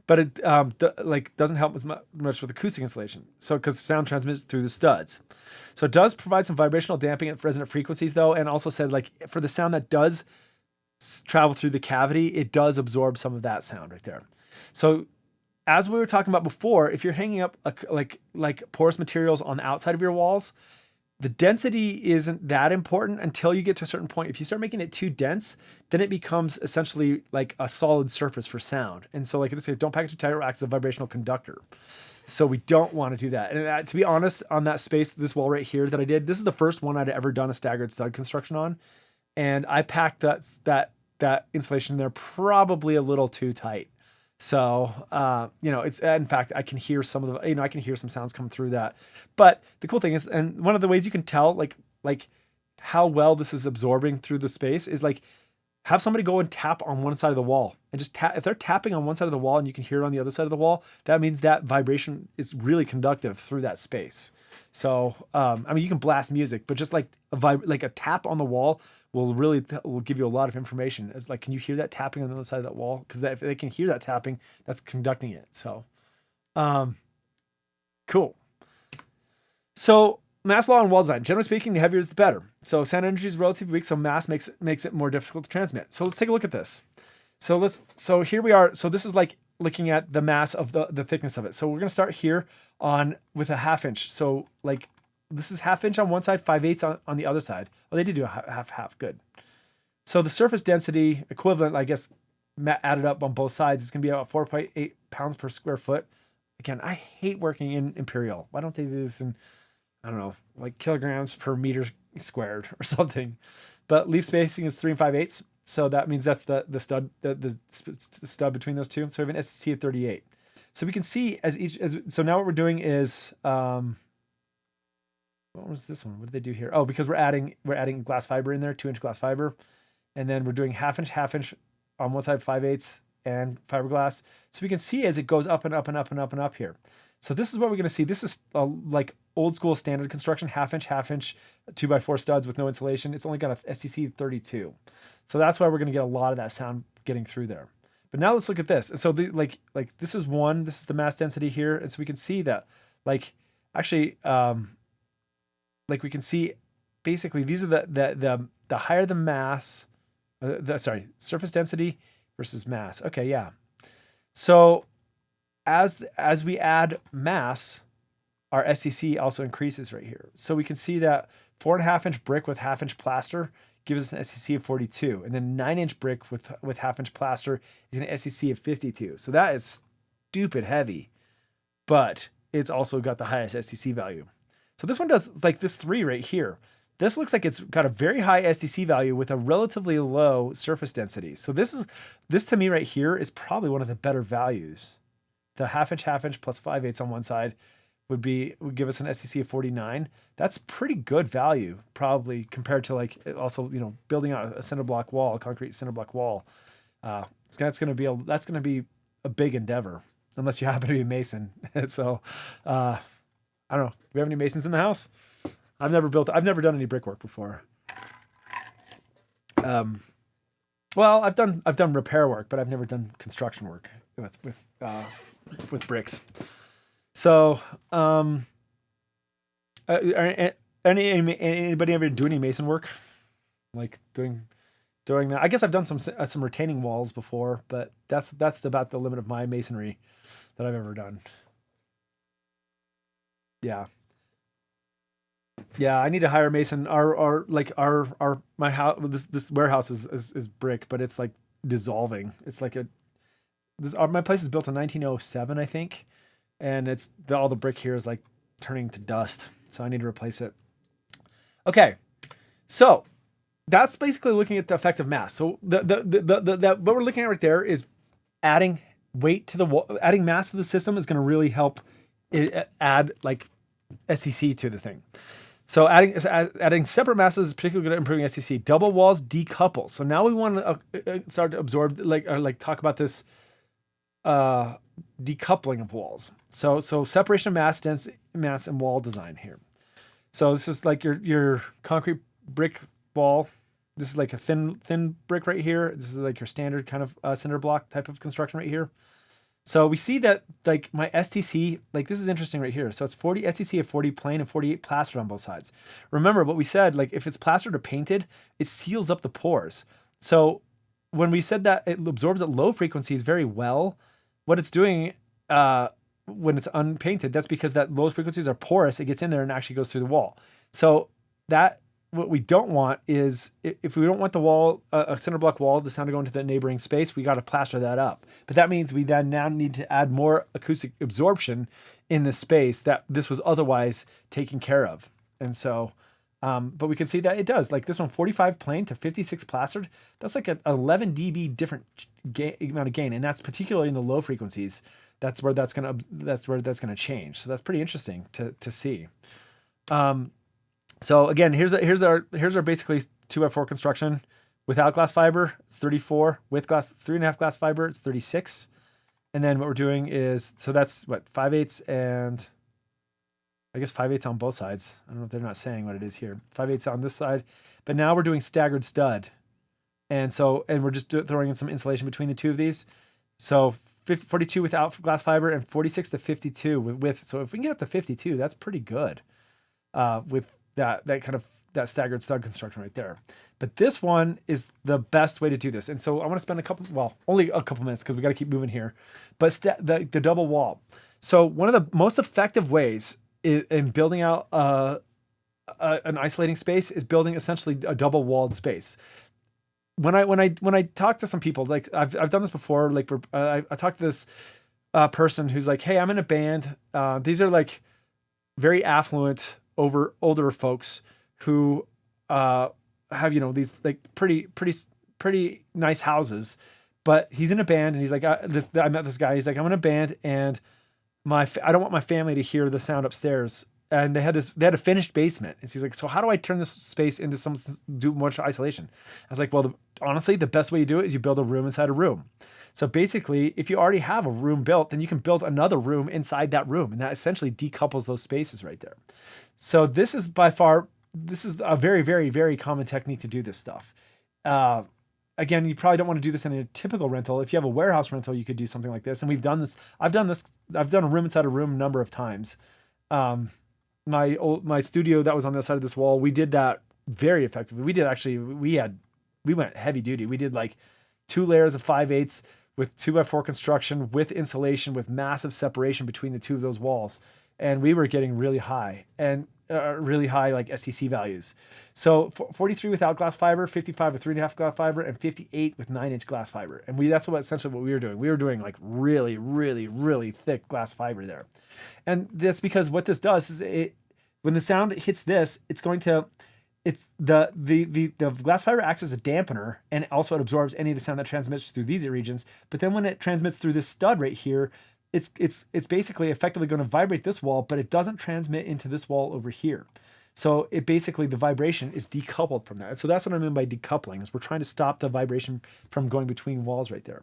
but it doesn't help as much with acoustic insulation. So because sound transmits through the studs, so it does provide some vibrational damping at resonant frequencies though, and also said like for the sound that does travel through the cavity, it does absorb some of that sound right there. So as we were talking about before, if you're hanging up like porous materials on the outside of your walls, the density isn't that important until you get to a certain point. If you start making it too dense, then it becomes essentially like a solid surface for sound. And so like this case, don't pack it too tight or act as a vibrational conductor. So we don't want to do that. And to be honest, on that space, this wall right here that I did, this is the first one I'd ever done a staggered stud construction on. And I packed that insulation there probably a little too tight. So, it's, in fact, I can hear some of the, I can hear some sounds come through that. But the cool thing is, and one of the ways you can tell, like how well this is absorbing through the space is like, have somebody go and tap on one side of the wall and just tap. If they're tapping on one side of the wall and you can hear it on the other side of the wall, that means that vibration is really conductive through that space. So, you can blast music, but just like a tap on the wall will really will give you a lot of information. It's like, can you hear that tapping on the other side of that wall? Because if they can hear that tapping, that's conducting it. So, cool. So mass law and wall design. Generally speaking, the heavier is the better. So sound energy is relatively weak, so mass makes it more difficult to transmit. So let's take a look at this. So here we are. So this is like looking at the mass of the thickness of it. So we're gonna start here with a 1/2 inch. So like this is 1/2 inch on one side, 5/8 on the other side. Oh, they did do a half. Good. So the surface density equivalent, I guess, added up on both sides, is gonna be about 4.8 pounds per square foot. Again, I hate working in imperial. Why don't they do this in, I don't know, like kilograms per meter squared or something? But leaf spacing is 3 5/8. So that means that's the stud, the stud between those two. So we have an SCC of 38. So we can see so now what we're doing is, what was this one? What did they do here? Oh, because we're adding glass fiber in there, 2-inch glass fiber. And then we're doing 1/2 inch on one side, 5/8 and fiberglass. So we can see as it goes up and up and up and up and up here. So this is what we're going to see. This is like old school standard construction, 1/2 inch 2x4 studs with no insulation. It's only got a SCC 32. So that's why we're going to get a lot of that sound getting through there. But now let's look at this. And so like this is the mass density here. And so we can see that actually, we can see basically these are the higher the mass, surface density versus mass. Okay. Yeah. So as we add mass, our SCC also increases right here. So we can see that 4.5 inch brick with 1/2 inch plaster gives us an SCC of 42. And then 9-inch brick with 1/2 inch plaster is an SCC of 52. So that is stupid heavy, but it's also got the highest SCC value. So this one does like this 3 right here. This looks like it's got a very high SCC value with a relatively low surface density. So this to me right here is probably one of the better values. The 1/2 inch plus 5/8 on one side would give us an STC of 49. That's pretty good value, probably compared to like also building out a cinder block wall, a concrete cinder block wall. That's going to be a big endeavor unless you happen to be a mason. So I don't know. Do we have any masons in the house? I've never done any brickwork before. Well, I've done repair work, but I've never done construction work with bricks. So, anybody ever do any mason work? Like doing that? I guess I've done some retaining walls before, but that's about the limit of my masonry that I've ever done. Yeah. Yeah, I need to hire a mason. My house, this warehouse is brick, but it's like dissolving. It's like my place is built in 1907, I think, and all the brick here is like turning to dust. So I need to replace it. Okay, so that's basically looking at the effective mass. So what we're looking at right there is adding weight to the wall, adding mass to the system is going to really help add like STC to the thing. So adding separate masses is particularly good at improving STC. Double walls decouple. So now we want to start to absorb, talk about this decoupling of walls. So separation of mass and wall design here. So this is like your concrete brick wall. This is like a thin brick right here. This is like your standard kind of cinder block type of construction right here. So we see that like my STC, like this is interesting right here. So it's 40 STC of 40 plain and 48 plastered on both sides. Remember what we said, like if it's plastered or painted, it seals up the pores. So when we said that it absorbs at low frequencies very well, what it's doing when it's unpainted, that's because that low frequencies are porous. It gets in there and actually goes through the wall. So what we don't want is, if we don't want the wall, a cinder block wall, the sound to go into the neighboring space, we got to plaster that up. But that means we then now need to add more acoustic absorption in the space that this was otherwise taken care of. And so, but we can see that it does. Like this one, 45 plain to 56 plastered. That's like an 11 dB different amount of gain, and that's particularly in the low frequencies. That's where that's gonna change. So that's pretty interesting to see. So again, here's our basically 2x4 construction. Without glass fiber, it's 34. With 3.5 glass fiber, it's 36. And then what we're doing is, so that's what, 5/8 and I guess 5/8 on both sides. I don't know if they're not saying what it is here. 5/8 on this side, but now we're doing staggered stud. And we're just throwing in some insulation between the two of these. So 42 without glass fiber and 46 to 52 with. So if we can get up to 52, that's pretty good. With that kind of that staggered stud construction right there. But this one is the best way to do this. And so I want to spend only a couple minutes because we got to keep moving here. But the double wall. So one of the most effective ways in building out an isolating space is building essentially a double walled space. When I talk to some people, like I've done this before, like I talked to this person who's like, hey, I'm in a band. These are like very affluent older folks who have these like pretty nice houses, but he's in a band and he's like, I met this guy. He's like, I'm in a band and I don't want my family to hear the sound upstairs. And they had a finished basement. And so he's like, so how do I turn this space into do much isolation? I was like, well, honestly, the best way you do it is you build a room inside a room. So basically, if you already have a room built, then you can build another room inside that room. And that essentially decouples those spaces right there. So this is a very, very, very common technique to do this stuff. Again, you probably don't want to do this in a typical rental. If you have a warehouse rental, you could do something like this. And we've done this. I've done a room inside a room a number of times. My studio that was on the side of this wall, we did that very effectively. We went heavy duty. We did like 2 layers of 5/8 with 2x4 construction with insulation with massive separation between the two of those walls. And we were getting really high like STC values. So 43 without glass fiber, 55 with 3.5 glass fiber, and 58 with 9-inch glass fiber. And that's essentially what we were doing. We were doing like really, really, really thick glass fiber there. And that's because what this does is when the sound hits this, the glass fiber acts as a dampener, and also it absorbs any of the sound that transmits through these regions. But then when it transmits through this stud right here, it's basically effectively going to vibrate this wall, but it doesn't transmit into this wall over here. So it basically, the vibration is decoupled from that. So that's what I mean by decoupling, is we're trying to stop the vibration from going between walls right there.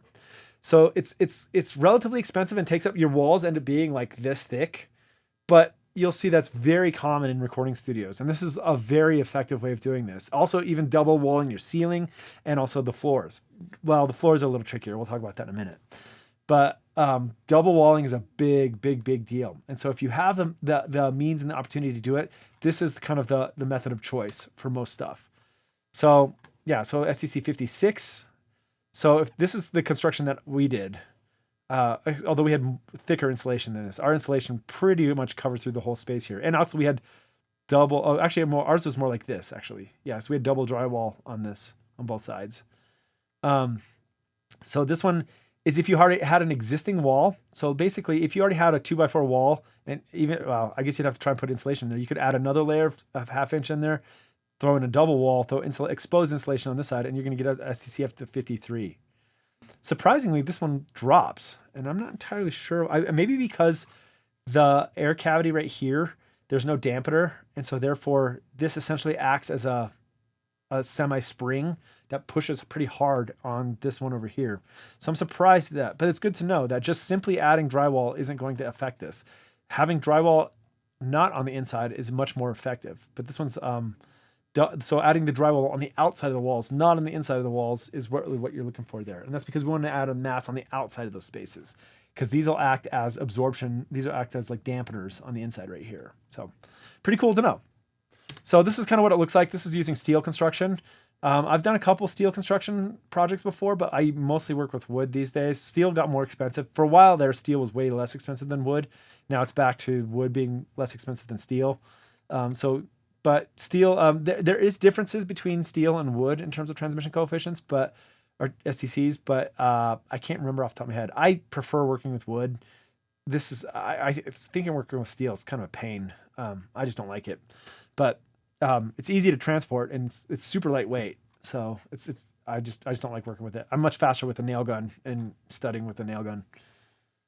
So it's relatively expensive and takes up, your walls end up being like this thick, but you'll see that's very common in recording studios. And this is a very effective way of doing this. Also, even double walling your ceiling and also the floors. Well, the floors are a little trickier. We'll talk about that in a minute. But double walling is a big deal. And so if you have the means and the opportunity to do it, this is kind of the method of choice for most stuff. So yeah, so STC 56. So if this is the construction that we did, although we had thicker insulation than this, our insulation pretty much covered through the whole space here. And also we had double, oh, actually ours was more like this actually. Yeah, so we had double drywall on this, on both sides. So this one is if you already had an existing wall. So basically if you already had a 2x4 wall, and even, well, I guess you'd have to try and put insulation in there. You could add another layer of 1/2 inch in there, throw in a double wall, throw exposed insulation on this side, and you're going to get a STC up to 53. Surprisingly, this one drops, and I'm not entirely sure. Maybe because the air cavity right here, there's no dampener, and so therefore this essentially acts as a semi-spring that pushes pretty hard on this one over here. So I'm surprised at that, but it's good to know that just simply adding drywall isn't going to affect this. Having drywall not on the inside is much more effective, but this one's so adding the drywall on the outside of the walls, not on the inside of the walls, is really what you're looking for there. And that's because we want to add a mass on the outside of those spaces, because these will act as absorption. These will act as like dampeners on the inside right here. So pretty cool to know. So this is kind of what it looks like. This is using steel construction. I've done a couple steel construction projects before, but I mostly work with wood these days. Steel got more expensive. For a while there, steel was way less expensive than wood. Now it's back to wood being less expensive than steel. But steel, there is differences between steel and wood in terms of transmission coefficients, or STCs, but I can't remember off the top of my head. I prefer working with wood. I thinking working with steel is kind of a pain. I just don't like it, but it's easy to transport and it's super lightweight. So I just don't like working with it. I'm much faster with a nail gun and studying with a nail gun.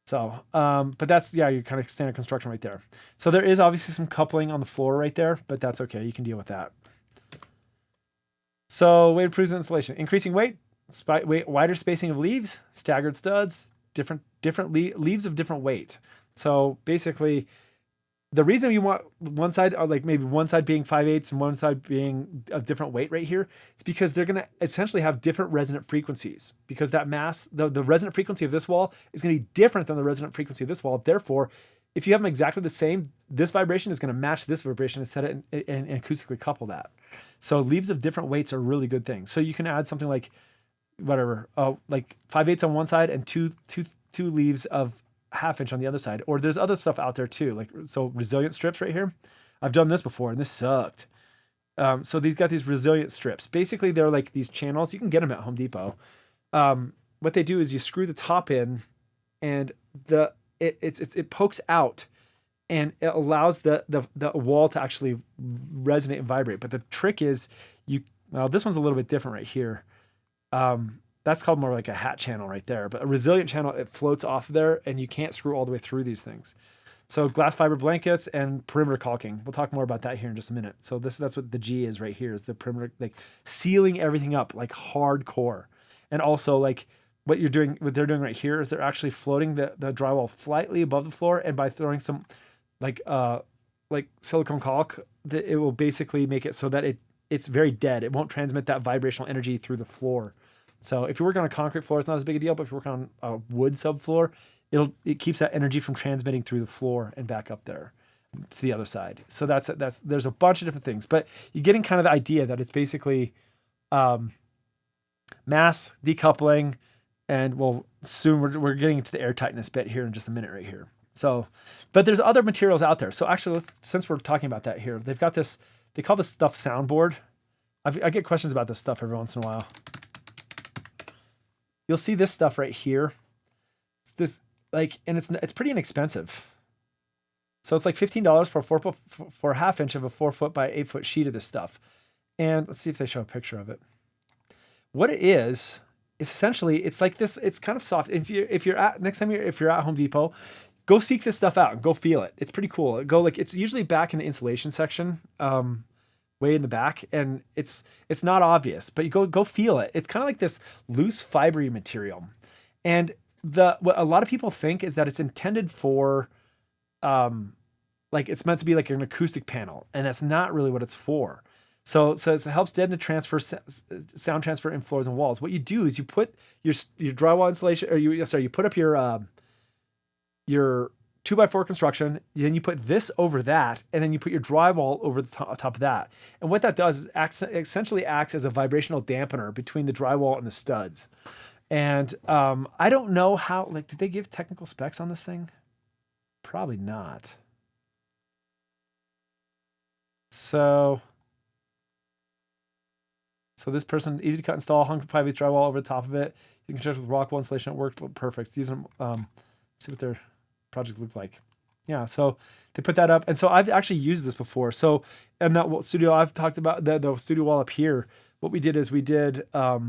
So, but that's, yeah, your kind of standard construction right there. So there is obviously some coupling on the floor right there, but that's okay. You can deal with that. So weight improves insulation, increasing weight, wider spacing of leaves, staggered studs, different leaves of different weight. So basically the reason you want one side, or like maybe one side being 5/8 and one side being a different weight right here, is because they're going to essentially have different resonant frequencies, because that mass, the resonant frequency of this wall is going to be different than the resonant frequency of this wall. Therefore, if you have them exactly the same, this vibration is going to match this vibration and set it and acoustically couple that. So leaves of different weights are really good things. So you can add something like whatever, like 5/8 on one side and two leaves of 1/2 inch on the other side. Or there's other stuff out there too, like so resilient strips right here. I've done this before and this sucked. So these got these resilient strips. Basically, they're like these channels. You can get them at Home Depot. What they do is you screw the top in, and it pokes out, and it allows the wall to actually resonate and vibrate. But the trick is this one's a little bit different right here. That's called more like a hat channel right there. But a resilient channel, it floats off there, and you can't screw all the way through these things. So glass fiber blankets and perimeter caulking. We'll talk more about that here in just a minute. So that's what the G is right here, is the perimeter, like sealing everything up like hardcore. And also like what they're doing right here is they're actually floating the drywall slightly above the floor, and by throwing some like silicone caulk, it will basically make it so that it's very dead. It won't transmit that vibrational energy through the floor. So if you're working on a concrete floor, it's not as big a deal, but if you're working on a wood subfloor, it keeps that energy from transmitting through the floor and back up there to the other side. So there's a bunch of different things, but you're getting kind of the idea that it's basically mass decoupling, and well, soon we're getting into the air tightness bit here in just a minute right here. So, but there's other materials out there. So actually, since we're talking about that here, they've got this, they call this stuff soundboard. I get questions about this stuff every once in a while. You'll see this stuff right here. And it's pretty inexpensive. So it's like $15 for a 1/2 inch of a 4 foot by 8 foot sheet of this stuff. And let's see if they show a picture of it. What it is is essentially it's like this. It's kind of soft. If you're at next time if you're at Home Depot, go seek this stuff out and go feel it. It's pretty cool. Go like it's usually back in the insulation section, way in the back, and it's not obvious, but you go feel it. It's kind of like this loose fibery material, and the what a lot of people think is that it's intended for, like it's meant to be like an acoustic panel, and that's not really what it's for. So it helps deaden transfer sound transfer in floors and walls. What you do is you put your drywall insulation, or you put up your 2x4 construction, then you put this over that, and then you put your drywall over the top of that. And what that does is essentially acts as a vibrational dampener between the drywall and the studs. And I don't know how, like, did they give technical specs on this thing? Probably not. So this person, easy to cut, install, hung 5/8 drywall over the top of it. You can check with Rockwell insulation. It worked perfect. Using see what their project looked like. Yeah, so they put that up, and so I've actually used this before. So in that studio I've talked about, the studio wall up here, what we did is we did what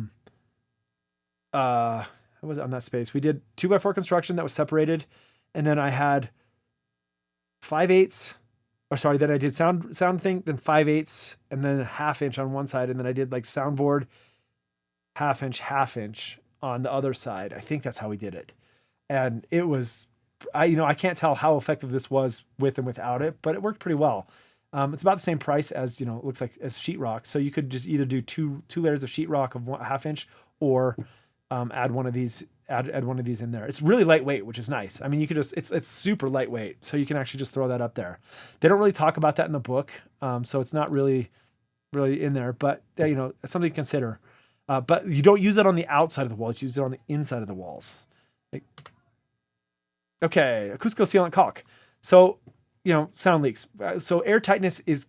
was it on that space? We did 2x4 construction that was separated, and then I had 5/8. Or sorry, then I did sound thing, then 5/8, and then a 1/2 inch on one side, and then I did like soundboard 1/2 inch on the other side. I think that's how we did it, and it was, I can't tell how effective this was with and without it, but it worked pretty well. It's about the same price as it looks like as sheetrock, so you could just either do two layers of sheetrock of 1/2 inch, or add one of these in there. It's really lightweight, which is nice. I mean, you could just, it's super lightweight, so you can actually just throw that up there. They don't really talk about that in the book, so it's not really in there, but it's something to consider. But you don't use it on the outside of the walls, you use it on the inside of the walls. Okay, acoustical sealant caulk. So, sound leaks. So air tightness is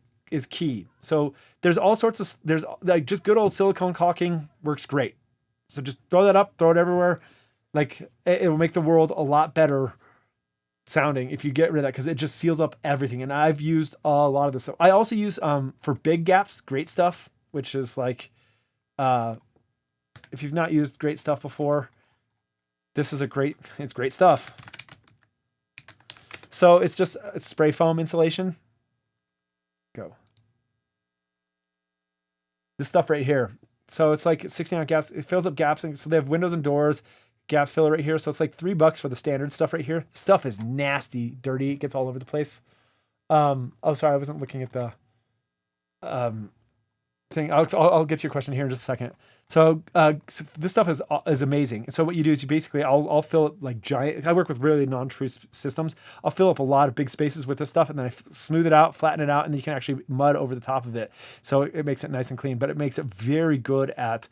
key. So there's all sorts of, there's like just good old silicone caulking works great. So just throw that up, throw it everywhere. Like it will make the world a lot better sounding if you get rid of that, because it just seals up everything. And I've used a lot of this stuff. I also use for big gaps, Great Stuff, which is like, if you've not used Great Stuff before, this is it's great stuff. So it's spray foam insulation. Go. This stuff right here. So it's like 16 gaps. It fills up gaps. And so they have windows and doors, gap filler right here. So it's like $3 for the standard stuff right here. Stuff is nasty, dirty. It gets all over the place. Oh, sorry. I wasn't looking at the thing. I'll get to your question here in just a second. So this stuff is amazing. So what you do is you basically, I'll fill up like giant, I work with really non-true systems. I'll fill up a lot of big spaces with this stuff, and then I smooth it out, flatten it out, and then you can actually mud over the top of it. So it makes it nice and clean, but it makes it very good at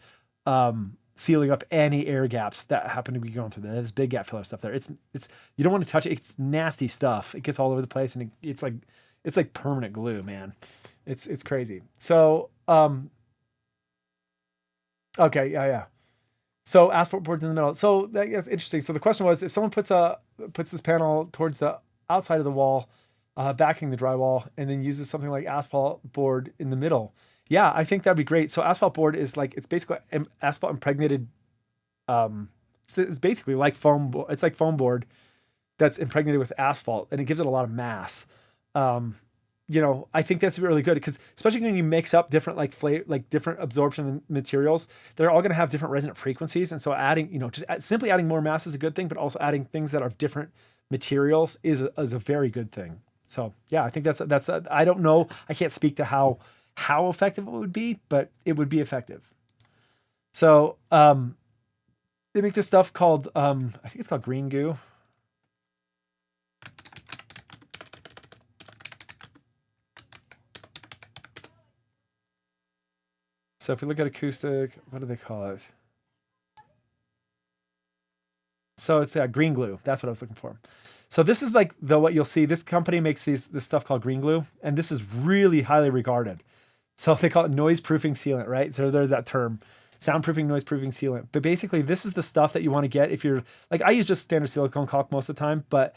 sealing up any air gaps that happen to be going through there. There's big gap filler stuff there. It's you don't want to touch it. It's nasty stuff. It gets all over the place, and it's like permanent glue, man. It's crazy. So okay, yeah. So asphalt boards in the middle. So that's interesting. So the question was, if someone puts this panel towards the outside of the wall, backing the drywall, and then uses something like asphalt board in the middle, yeah, I think that'd be great. So asphalt board is like, it's basically asphalt impregnated. It's basically like foam. It's like foam board that's impregnated with asphalt, and it gives it a lot of mass. I think that's really good, because especially when you mix up different like different absorption materials, they're all going to have different resonant frequencies. And so adding, simply adding more mass is a good thing, but also adding things that are different materials is a very good thing. So yeah, I think that's I don't know. I can't speak to how effective it would be, but it would be effective. So, they make this stuff called, I think it's called green goo. So if we look at acoustic, what do they call it? So it's green glue. That's what I was looking for. So this is like what you'll see. This company makes this stuff called green glue, and this is really highly regarded. So they call it noise proofing sealant, right? So there's that term, soundproofing, noise proofing sealant. But basically, this is the stuff that you want to get if you're like, I use just standard silicone caulk most of the time, but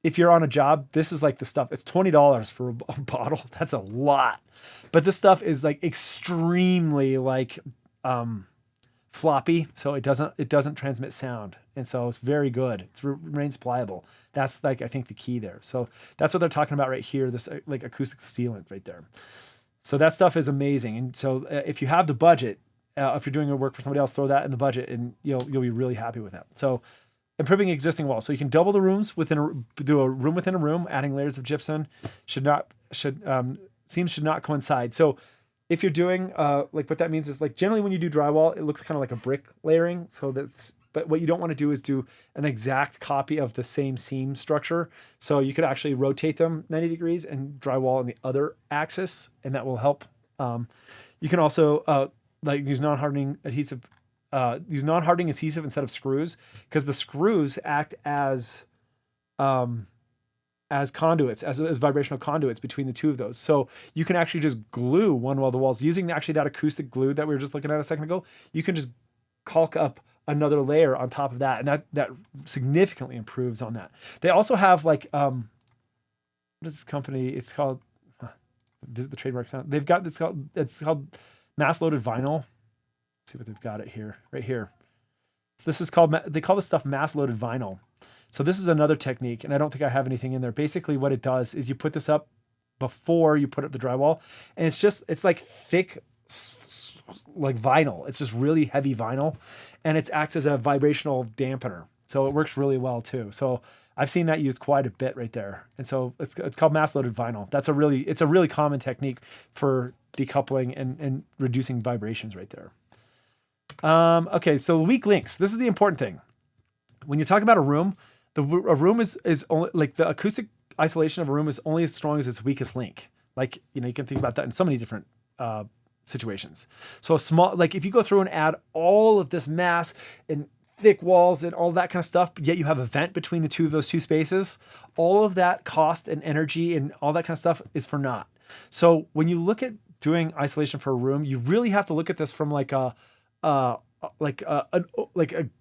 if you're on a job, this is like the stuff. It's $20 for a bottle. That's a lot. But this stuff is like extremely like floppy, so it doesn't transmit sound, and so it's very good. It remains pliable. That's like I think the key there. So that's what they're talking about right here. This like acoustic sealant right there. So that stuff is amazing. And so if you have the budget, if you're doing your work for somebody else, throw that in the budget, and you'll be really happy with that. So improving existing walls. So you can double the rooms do a room within a room, adding layers of gypsum seams should not coincide. So if you're doing like what that means is like generally when you do drywall, it looks kind of like a brick layering. But what you don't want to do is do an exact copy of the same seam structure. So you could actually rotate them 90 degrees and drywall on the other axis, and that will help. You can also like use non-hardening adhesive. Use non-hardening adhesive instead of screws, because the screws act as conduits, as vibrational conduits between the two of those. So you can actually just glue one of the walls using actually that acoustic glue that we were just looking at a second ago. You can just caulk up another layer on top of that, and that significantly improves on that. They also have like what is this company? It's called visit the trademark sound. They've got it's called mass loaded vinyl. Let's see what they've got it here, right here. This is called, they call this stuff mass loaded vinyl. So this is another technique, and I don't think I have anything in there. Basically what it does is you put this up before you put up the drywall, and it's like thick, like vinyl. It's just really heavy vinyl, and it acts as a vibrational dampener. So it works really well too. So I've seen that used quite a bit right there. And so it's called mass loaded vinyl. It's a really common technique for decoupling and reducing vibrations right there. Okay, so weak links. This is the important thing. When you talk about a room, a room is only like the acoustic isolation of a room is only as strong as its weakest link. Like, you can think about that in so many different situations. So a small, like if you go through and add all of this mass and thick walls and all that kind of stuff, but yet you have a vent between those two spaces, all of that cost and energy and all that kind of stuff is for naught. So when you look at doing isolation for a room, you really have to look at this from like a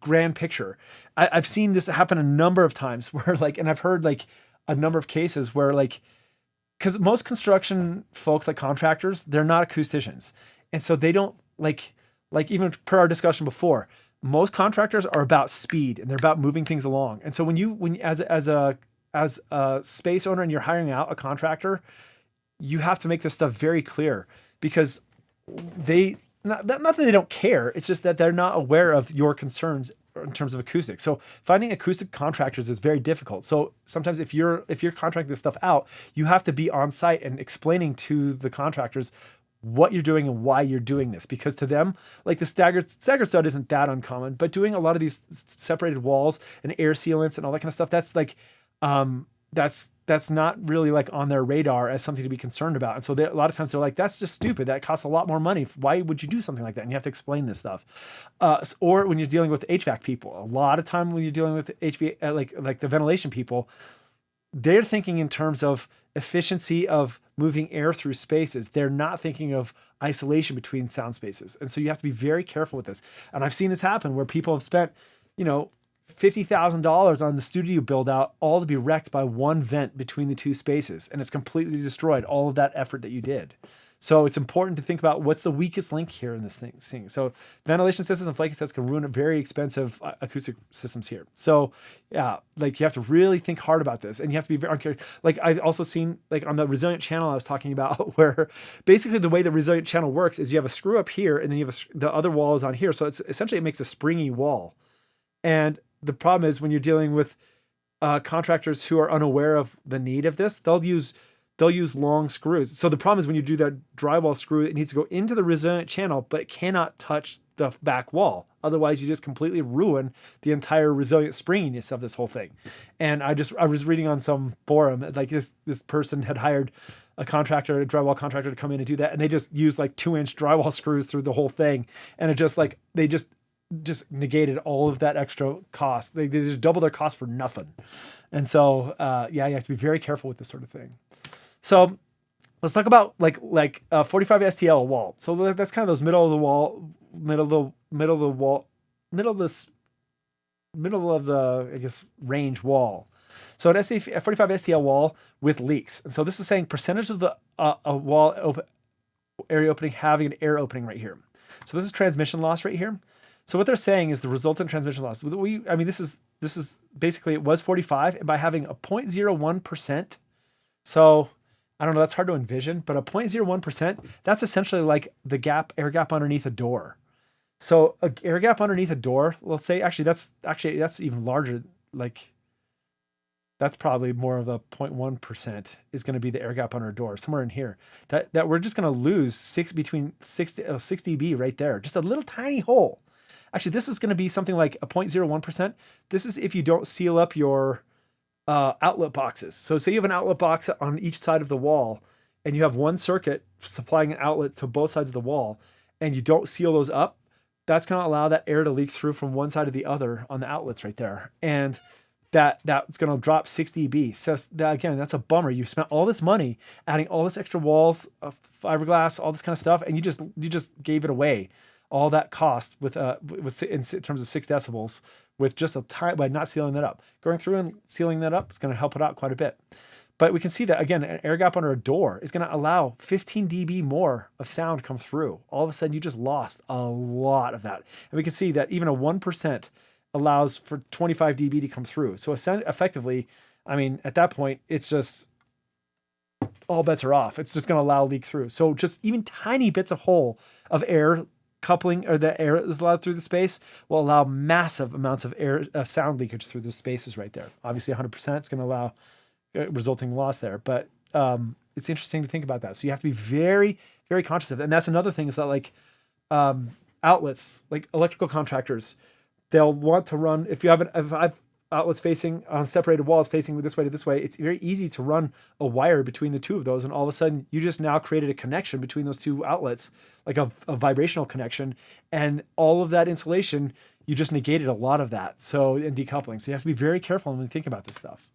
grand picture. I've seen this happen a number of times where and I've heard like a number of cases where because most construction folks, like contractors, they're not acousticians. And so they don't like even per our discussion before, most contractors are about speed and they're about moving things along. And so when as a space owner and you're hiring out a contractor, you have to make this stuff very clear, because not that they don't care. It's just that they're not aware of your concerns in terms of acoustics. So finding acoustic contractors is very difficult. So sometimes if you're contracting this stuff out, you have to be on site and explaining to the contractors what you're doing and why you're doing this, because to them, like the staggered stud isn't that uncommon, but doing a lot of these separated walls and air sealants and all that kind of stuff, that's like that's not really like on their radar as something to be concerned about. And so a lot of times they're like, that's just stupid. That costs a lot more money. Why would you do something like that? And you have to explain this stuff. Or when you're dealing with HVAC people, a lot of time when you're dealing with HVAC, like the ventilation people, they're thinking in terms of efficiency of moving air through spaces. They're not thinking of isolation between sound spaces. And so you have to be very careful with this. And I've seen this happen where people have spent, $50,000 on the studio build out, all to be wrecked by one vent between the two spaces. And it's completely destroyed all of that effort that you did. So it's important to think about what's the weakest link here in this thing. So ventilation systems and flaking sets can ruin a very expensive acoustic systems here. So yeah, like you have to really think hard about this, and you have to be very careful. Like I've also seen like on the resilient channel I was talking about, where basically the way the resilient channel works is you have a screw up here and then you have the other wall is on here. So it's essentially, it makes a springy wall. And the problem is when you're dealing with contractors who are unaware of the need of this, they'll use long screws. So the problem is when you do that drywall screw, it needs to go into the resilient channel, but it cannot touch the back wall. Otherwise, you just completely ruin the entire resilient springiness of this whole thing. And I was reading on some forum, like this person had hired a drywall contractor to come in and do that. And they just used like 2-inch drywall screws through the whole thing. And it just like, they just negated all of that extra cost. They just double their cost for nothing. And so, you have to be very careful with this sort of thing. So let's talk about like 45 STL wall. So that's kind of those middle of the I guess range wall. So an 45 STL wall with leaks. And so this is saying percentage of the wall area opening having an air opening right here. So this is transmission loss right here. So what they're saying is the resultant transmission loss. I mean, this is basically it was 45, and by having a 0.01%. So I don't know, that's hard to envision, but a 0.01%, that's essentially like the air gap underneath a door. So a air gap underneath a door, let's say, that's even larger. Like that's probably more of a 0.1% is going to be the air gap under a door, somewhere in here. That we're just going to lose between 6 dB right there, just a little tiny hole. Actually, this is going to be something like a 0.01%. This is if you don't seal up your outlet boxes. So say you have an outlet box on each side of the wall, and you have one circuit supplying an outlet to both sides of the wall, and you don't seal those up. That's going to allow that air to leak through from one side to the other on the outlets right there, and that's going to drop 6 dB. So again, that's a bummer. You spent all this money adding all this extra walls, fiberglass, all this kind of stuff, and you just gave it away. All that cost with in terms of 6 decibels with just by not sealing that up. Going through and sealing that up is going to help it out quite a bit. But we can see that again, an air gap under a door is going to allow 15 dB more of sound come through. All of a sudden, you just lost a lot of that. And we can see that even a 1% allows for 25 dB to come through. So effectively, I mean, at that point, it's just all bets are off. It's just going to allow leak through. So just even tiny bits of hole of air coupling, or the air that is allowed through the space, will allow massive amounts of air sound leakage through the spaces right there. Obviously 100% is going to allow resulting loss there, but it's interesting to think about that. So you have to be very, very conscious of it. And that's another thing, is that like outlets, like electrical contractors, they'll want to run, if I've outlets facing on separated walls facing this way to this way, it's very easy to run a wire between the two of those, and all of a sudden you just now created a connection between those two outlets, like a vibrational connection, and all of that insulation, you just negated a lot of that. So in decoupling, so you have to be very careful when you think about this stuff.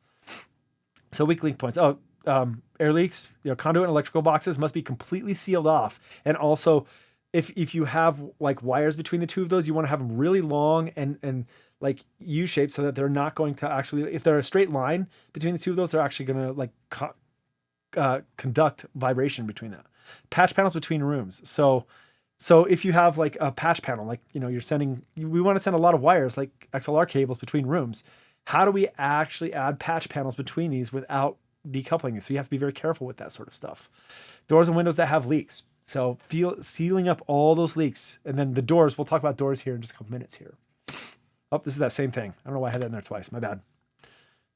So weak link points. Air leaks, conduit and electrical boxes must be completely sealed off, and also if you have like wires between the two of those, you want to have them really long and like U-shaped, so that they're not going to actually, if they're a straight line between the two of those, they're actually going to like conduct vibration between that. Patch panels between rooms. So if you have like a patch panel, like, we want to send a lot of wires, like XLR cables between rooms. How do we actually add patch panels between these without decoupling it? So you have to be very careful with that sort of stuff. Doors and windows that have leaks. So sealing up all those leaks. And then the doors, we'll talk about doors here in just a couple minutes here. Oh, this is that same thing. I don't know why I had that in there twice. My bad.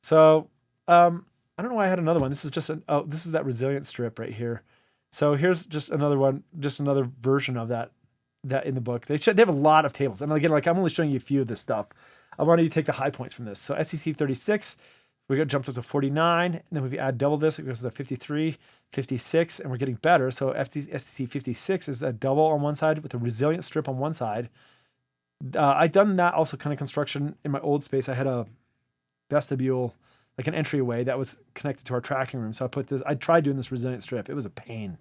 So I don't know why I had another one. This is just this is that resilient strip right here. So here's just another one, just another version of that in the book. They have a lot of tables. And again, like I'm only showing you a few of this stuff. I wanted you to take the high points from this. So SCC 36, we got jumped up to 49, and then if we add double this, it goes to 53, 56, and we're getting better. So SCC 56 is a double on one side with a resilient strip on one side. I'd done that also kind of construction in my old space. I had a vestibule, like an entryway that was connected to our tracking room. So I tried doing this resilient strip. It was a pain.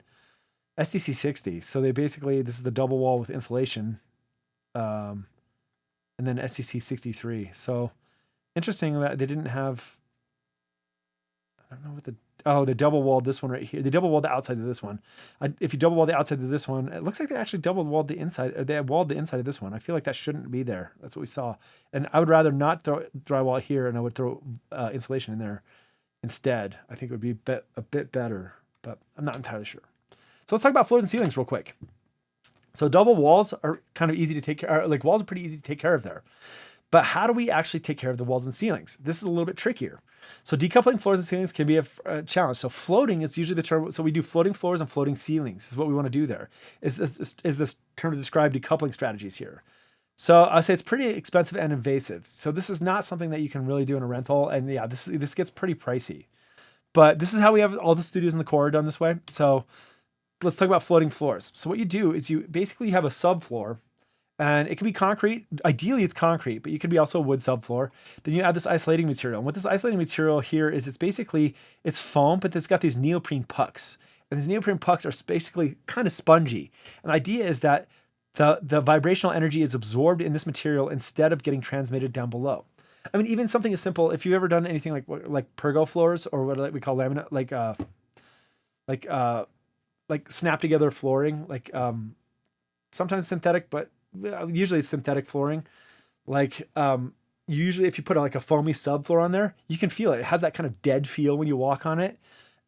STC 60. So this is the double wall with insulation. And then STC 63. So interesting that they didn't have, I don't know what they double walled this one right here. They double walled the outside of this one. If you double wall the outside of this one, it looks like they actually double walled the inside. Or they walled the inside of this one. I feel like that shouldn't be there. That's what we saw. And I would rather not throw drywall here, and I would throw insulation in there instead. I think it would be a bit better, but I'm not entirely sure. So let's talk about floors and ceilings real quick. So double walls are kind of easy to take care of. Like walls are pretty easy to take care of there. But how do we actually take care of the walls and ceilings? This is a little bit trickier. So decoupling floors and ceilings can be a challenge. So floating is usually the term. So we do floating floors and floating ceilings is what we want to do there. Is this term to describe decoupling strategies here? So I say it's pretty expensive and invasive. So this is not something that you can really do in a rental. And yeah, this gets pretty pricey. But this is how we have all the studios in the core done this way. So let's talk about floating floors. So what you do is you basically have a subfloor, and it can be concrete. Ideally, it's concrete, but you could be also a wood subfloor. Then you add this isolating material. And what this isolating material here is, it's foam, but it's got these neoprene pucks. And these neoprene pucks are basically kind of spongy. And the idea is that the vibrational energy is absorbed in this material instead of getting transmitted down below. I mean, even something as simple, if you've ever done anything like pergo floors, or what we call laminate, like snap together flooring, sometimes synthetic, but usually synthetic flooring. Like usually if you put like a foamy subfloor on there, you can feel it. It has that kind of dead feel when you walk on it.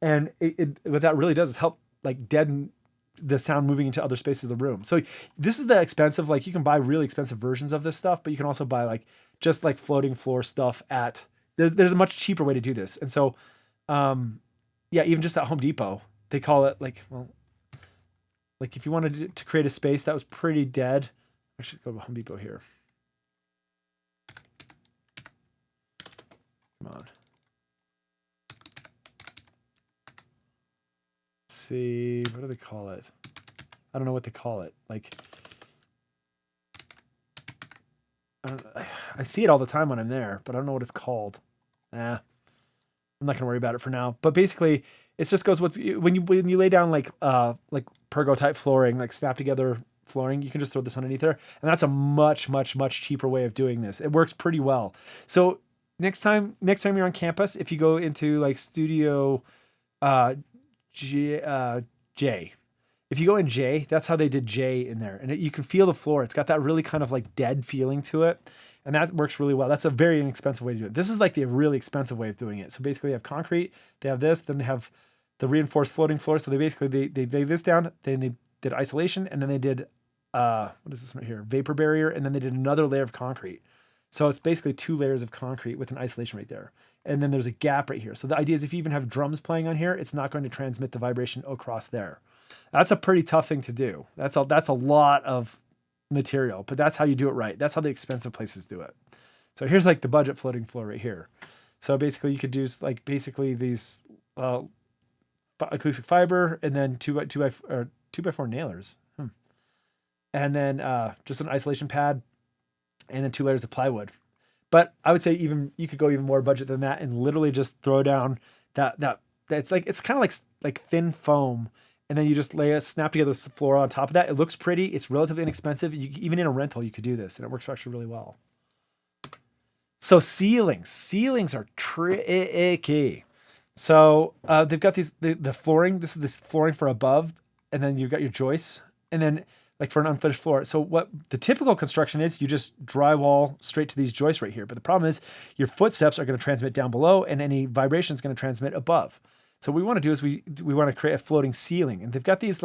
And what that really does is help like deaden the sound moving into other spaces of the room. So this is the expensive, like you can buy really expensive versions of this stuff, but you can also buy like just like floating floor stuff at, there's a much cheaper way to do this. And so, yeah, even just at Home Depot, they call it like, well, like if you wanted to create a space that was pretty dead, I should go to Home Depot here. Come on. Let's see, what do they call it? I don't know what they call it. Like, I see it all the time when I'm there, but I don't know what it's called. I'm not gonna worry about it for now. But basically, it just goes when you lay down like pergo type flooring, like snap together flooring, you can just throw this underneath there, and that's a much cheaper way of doing this. It works pretty well. So next time you're on campus, if you go into like Studio J. If you go in J, that's how they did J in there. And you can feel the floor. It's got that really kind of like dead feeling to it. And that works really well. That's a very inexpensive way to do it. This is like the really expensive way of doing it. So basically they have concrete, they have this, then they have the reinforced floating floor. So they basically, they lay this down, then they did isolation, and then they did, what is this right here? Vapor barrier. And then they did another layer of concrete. So it's basically 2 layers of concrete with an isolation right there. And then there's a gap right here. So the idea is if you even have drums playing on here, it's not going to transmit the vibration across there. That's a pretty tough thing to do. That's a lot of material, but that's how you do it right. That's how the expensive places do it. So here's like the budget floating floor right here. So basically you could do like basically these acoustic fiber and then 2x4 nailers. And then just an isolation pad and then 2 layers of plywood. But I would say even you could go even more budget than that and literally just throw down that it's kind of like thin foam, and then you just lay a snap together floor on top of that. It looks pretty. It's relatively inexpensive. Even in a rental, you could do this, and it works actually really well. So ceilings are tricky. So they've got the flooring. This is this flooring for above, and then you've got your joists, and then like for an unfinished floor. So what the typical construction is, you just drywall straight to these joists right here. But the problem is your footsteps are going to transmit down below, and any vibration is going to transmit above. So what we want to do is we want to create a floating ceiling, and they've got these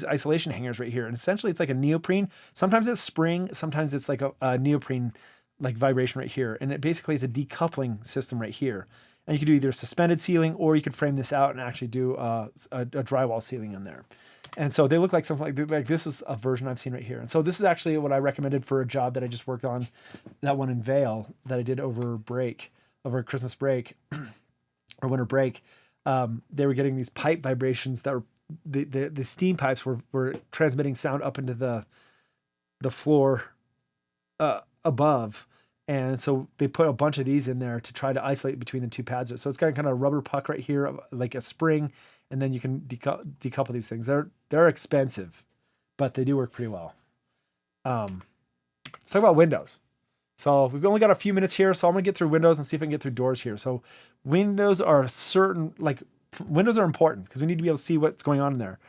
isolation hangers right here, and essentially it's like a neoprene. Sometimes it's spring, sometimes it's like a neoprene like vibration right here, and it basically is a decoupling system right here. And you could do either a suspended ceiling, or you could frame this out and actually do a drywall ceiling in there. And so they look like something like this is a version I've seen right here. And so this is actually what I recommended for a job that I just worked on, that one in Vail that I did over Christmas break or winter break. They were getting these pipe vibrations that were the steam pipes were transmitting sound up into the floor above. And so they put a bunch of these in there to try to isolate between the 2 pads. So it's got kind of a rubber puck right here, like a spring, and then you can decouple these things. They're expensive, but they do work pretty well. Let's talk about windows. So we've only got a few minutes here, so I'm gonna get through windows and see if I can get through doors here. So windows are important because we need to be able to see what's going on in there.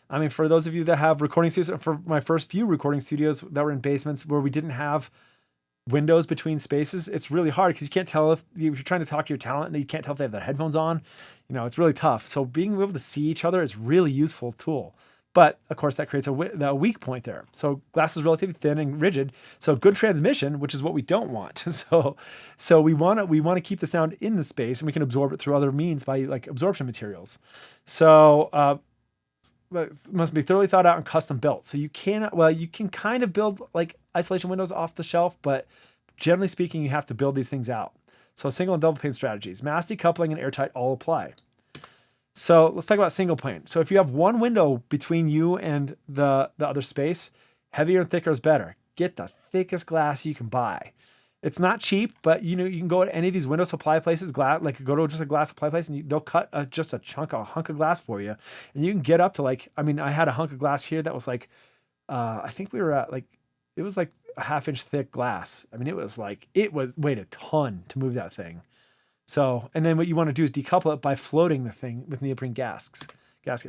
I mean, for those of you that have recording studios, for my first few recording studios that were in basements where we didn't have windows between spaces, it's really hard because you can't tell if you're trying to talk to your talent and you can't tell if they have their headphones on. You know, it's really tough. So being able to see each other is really useful tool. But of course that creates a weak point there. So glass is relatively thin and rigid. So good transmission, which is what we don't want. So we want to keep the sound in the space, and we can absorb it through other means by like absorption materials. So it must be thoroughly thought out and custom built. So you can kind of build like isolation windows off the shelf, but generally speaking, you have to build these things out. So single and double pane strategies, mass decoupling and airtight all apply. So let's talk about single pane. So if you have one window between you and the other space, heavier and thicker is better. Get the thickest glass you can buy. It's not cheap, but you can go to any of these window supply places, go to just a glass supply place, and they'll cut just a hunk of glass for you, and you can get up to like, I mean, I had a hunk of glass here that was like, I think we were at like, it was like a 1/2 inch thick glass. I mean, it weighed a ton to move that thing. So, and then what you want to do is decouple it by floating the thing with neoprene gaskets.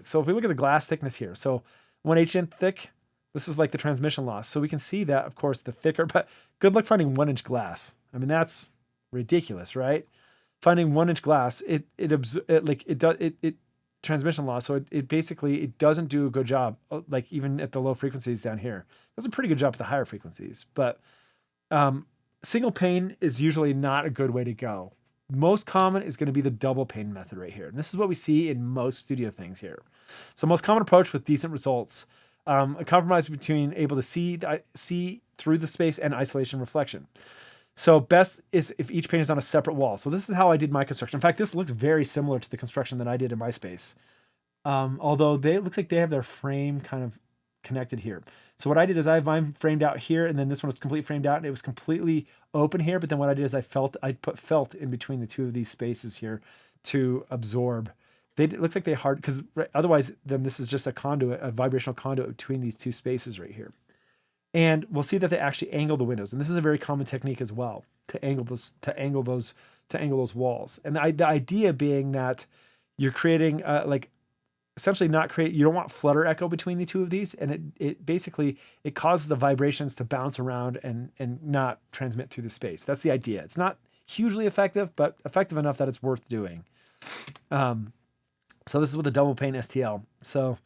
So if we look at the glass thickness here, so 1/8 inch thick, This is like the transmission loss. So we can see that, of course, the thicker, but good luck finding 1-inch glass. I mean, that's ridiculous, right? Finding 1-inch glass, it transmission loss. So it basically, it doesn't do a good job, like even at the low frequencies down here. It does a pretty good job at the higher frequencies, but single pane is usually not a good way to go. Most common is going to be the double pane method right here. And this is what we see in most studio things here. So most common approach with decent results, a compromise between able to see through the space and isolation reflection. So best is if each pane is on a separate wall. So this is how I did my construction. In fact, this looks very similar to the construction that I did in my space. Although it looks like they have their frame kind of connected here. So what I did is I have mine framed out here, and then this one was completely framed out, and it was completely open here. But then what I did is I put felt in between the two of these spaces here to absorb. It looks like they hard, because otherwise then this is just a conduit, a vibrational conduit between these two spaces right here. And we'll see that they actually angle the windows, and this is a very common technique as well, to angle those walls. And the idea being that you're creating essentially you don't want flutter echo between the two of these, and it basically it causes the vibrations to bounce around and not transmit through the space. That's the idea. It's not hugely effective, but effective enough that it's worth doing. So this is with the double pane STL. So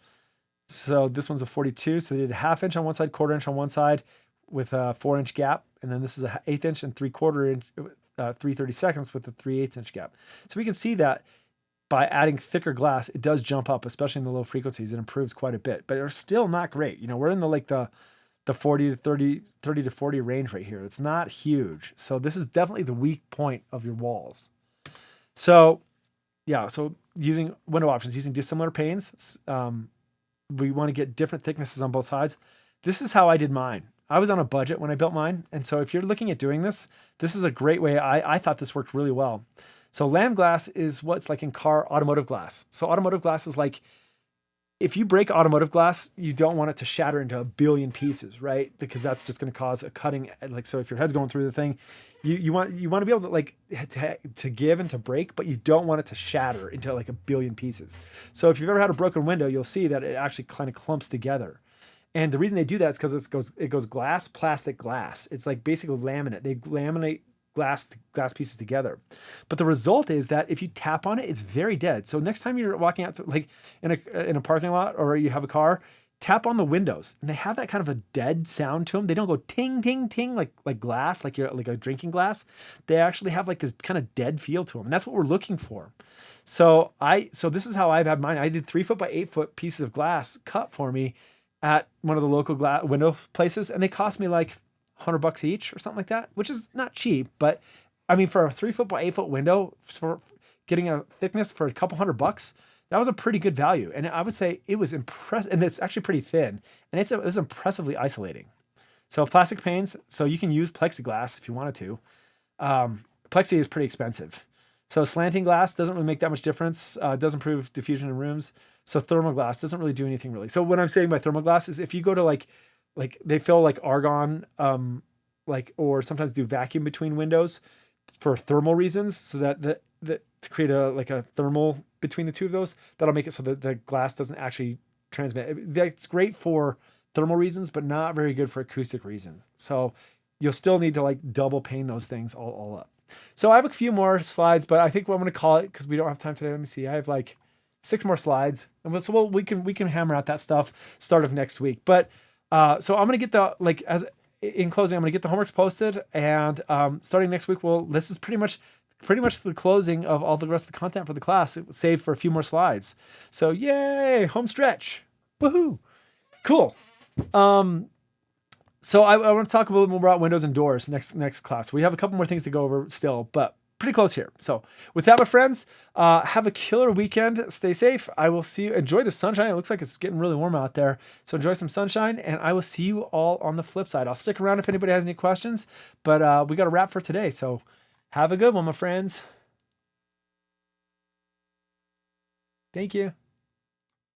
this one's a 42. So they did a 1/2 inch on one side, 1/4 inch on one side with a 4-inch gap. And then this is a 1/8 inch and 3/4 inch, 3/32 with a 3/8 inch gap. So we can see that by adding thicker glass, it does jump up, especially in the low frequencies. It improves quite a bit, but they're still not great. We're in the 40 to 30 to 40 range right here. It's not huge. So this is definitely the weak point of your walls. So yeah, so using window options, using dissimilar panes, we want to get different thicknesses on both sides. This is how I did mine. I was on a budget when I built mine. And so if you're looking at doing this, this is a great way. I thought this worked really well. So lamb glass is what's like in car automotive glass. So automotive glass is like, if you break automotive glass, you don't want it to shatter into a billion pieces, right? Because that's just going to cause a cutting. So if your head's going through the thing, you want to be able to to give and to break, but you don't want it to shatter into like a billion pieces. So if you've ever had a broken window, you'll see that it actually kind of clumps together. And the reason they do that is because it goes glass, plastic, glass. It's like basically laminate. They laminate glass pieces together. But the result is that if you tap on it, it's very dead. So next time you're walking out to in a parking lot or you have a car, tap on the windows, and they have that kind of a dead sound to them. They don't go ting ting ting like glass, like a drinking glass. They actually have like this kind of dead feel to them, and that's what we're looking for. So this is how I've had mine. I did 3 foot by 8 foot pieces of glass cut for me at one of the local window places, and they cost me like $100 each or something like that, which is not cheap, but I mean, for a 3 foot by 8 foot window, for getting a thickness for a couple $100, that was a pretty good value. And I would say it was impressive, and it's actually pretty thin, and it was impressively isolating. So plastic panes, so you can use plexiglass if you wanted to. Plexi is pretty expensive. So slanting glass doesn't really make that much difference. It does improve diffusion in rooms. So thermal glass doesn't really do anything really. So what I'm saying by thermal glass is if you go to like they fill like argon, or sometimes do vacuum between windows for thermal reasons, so that to create a thermal between the two of those, that'll make it so that the glass doesn't actually transmit. That's great for thermal reasons, but not very good for acoustic reasons. So you'll still need to double pane those things all up. So I have a few more slides, but I think what I'm going to call it, because we don't have time today. Let me see. I have 6 more slides, and so we can hammer out that stuff start of next week. But so I'm going to get in closing, I'm going to get the homeworks posted, and starting next week, this is pretty much the closing of all the rest of the content for the class. It was saved for a few more slides. So yay, home stretch. Woohoo. Cool. So I want to talk a little bit more about windows and doors next class. We have a couple more things to go over still, but pretty close here. So with that, my friends, have a killer weekend. Stay safe. I will see you. Enjoy the sunshine. It looks like it's getting really warm out there. So enjoy some sunshine, and I will see you all on the flip side. I'll stick around if anybody has any questions, but we got a wrap for today. So have a good one, my friends. Thank you.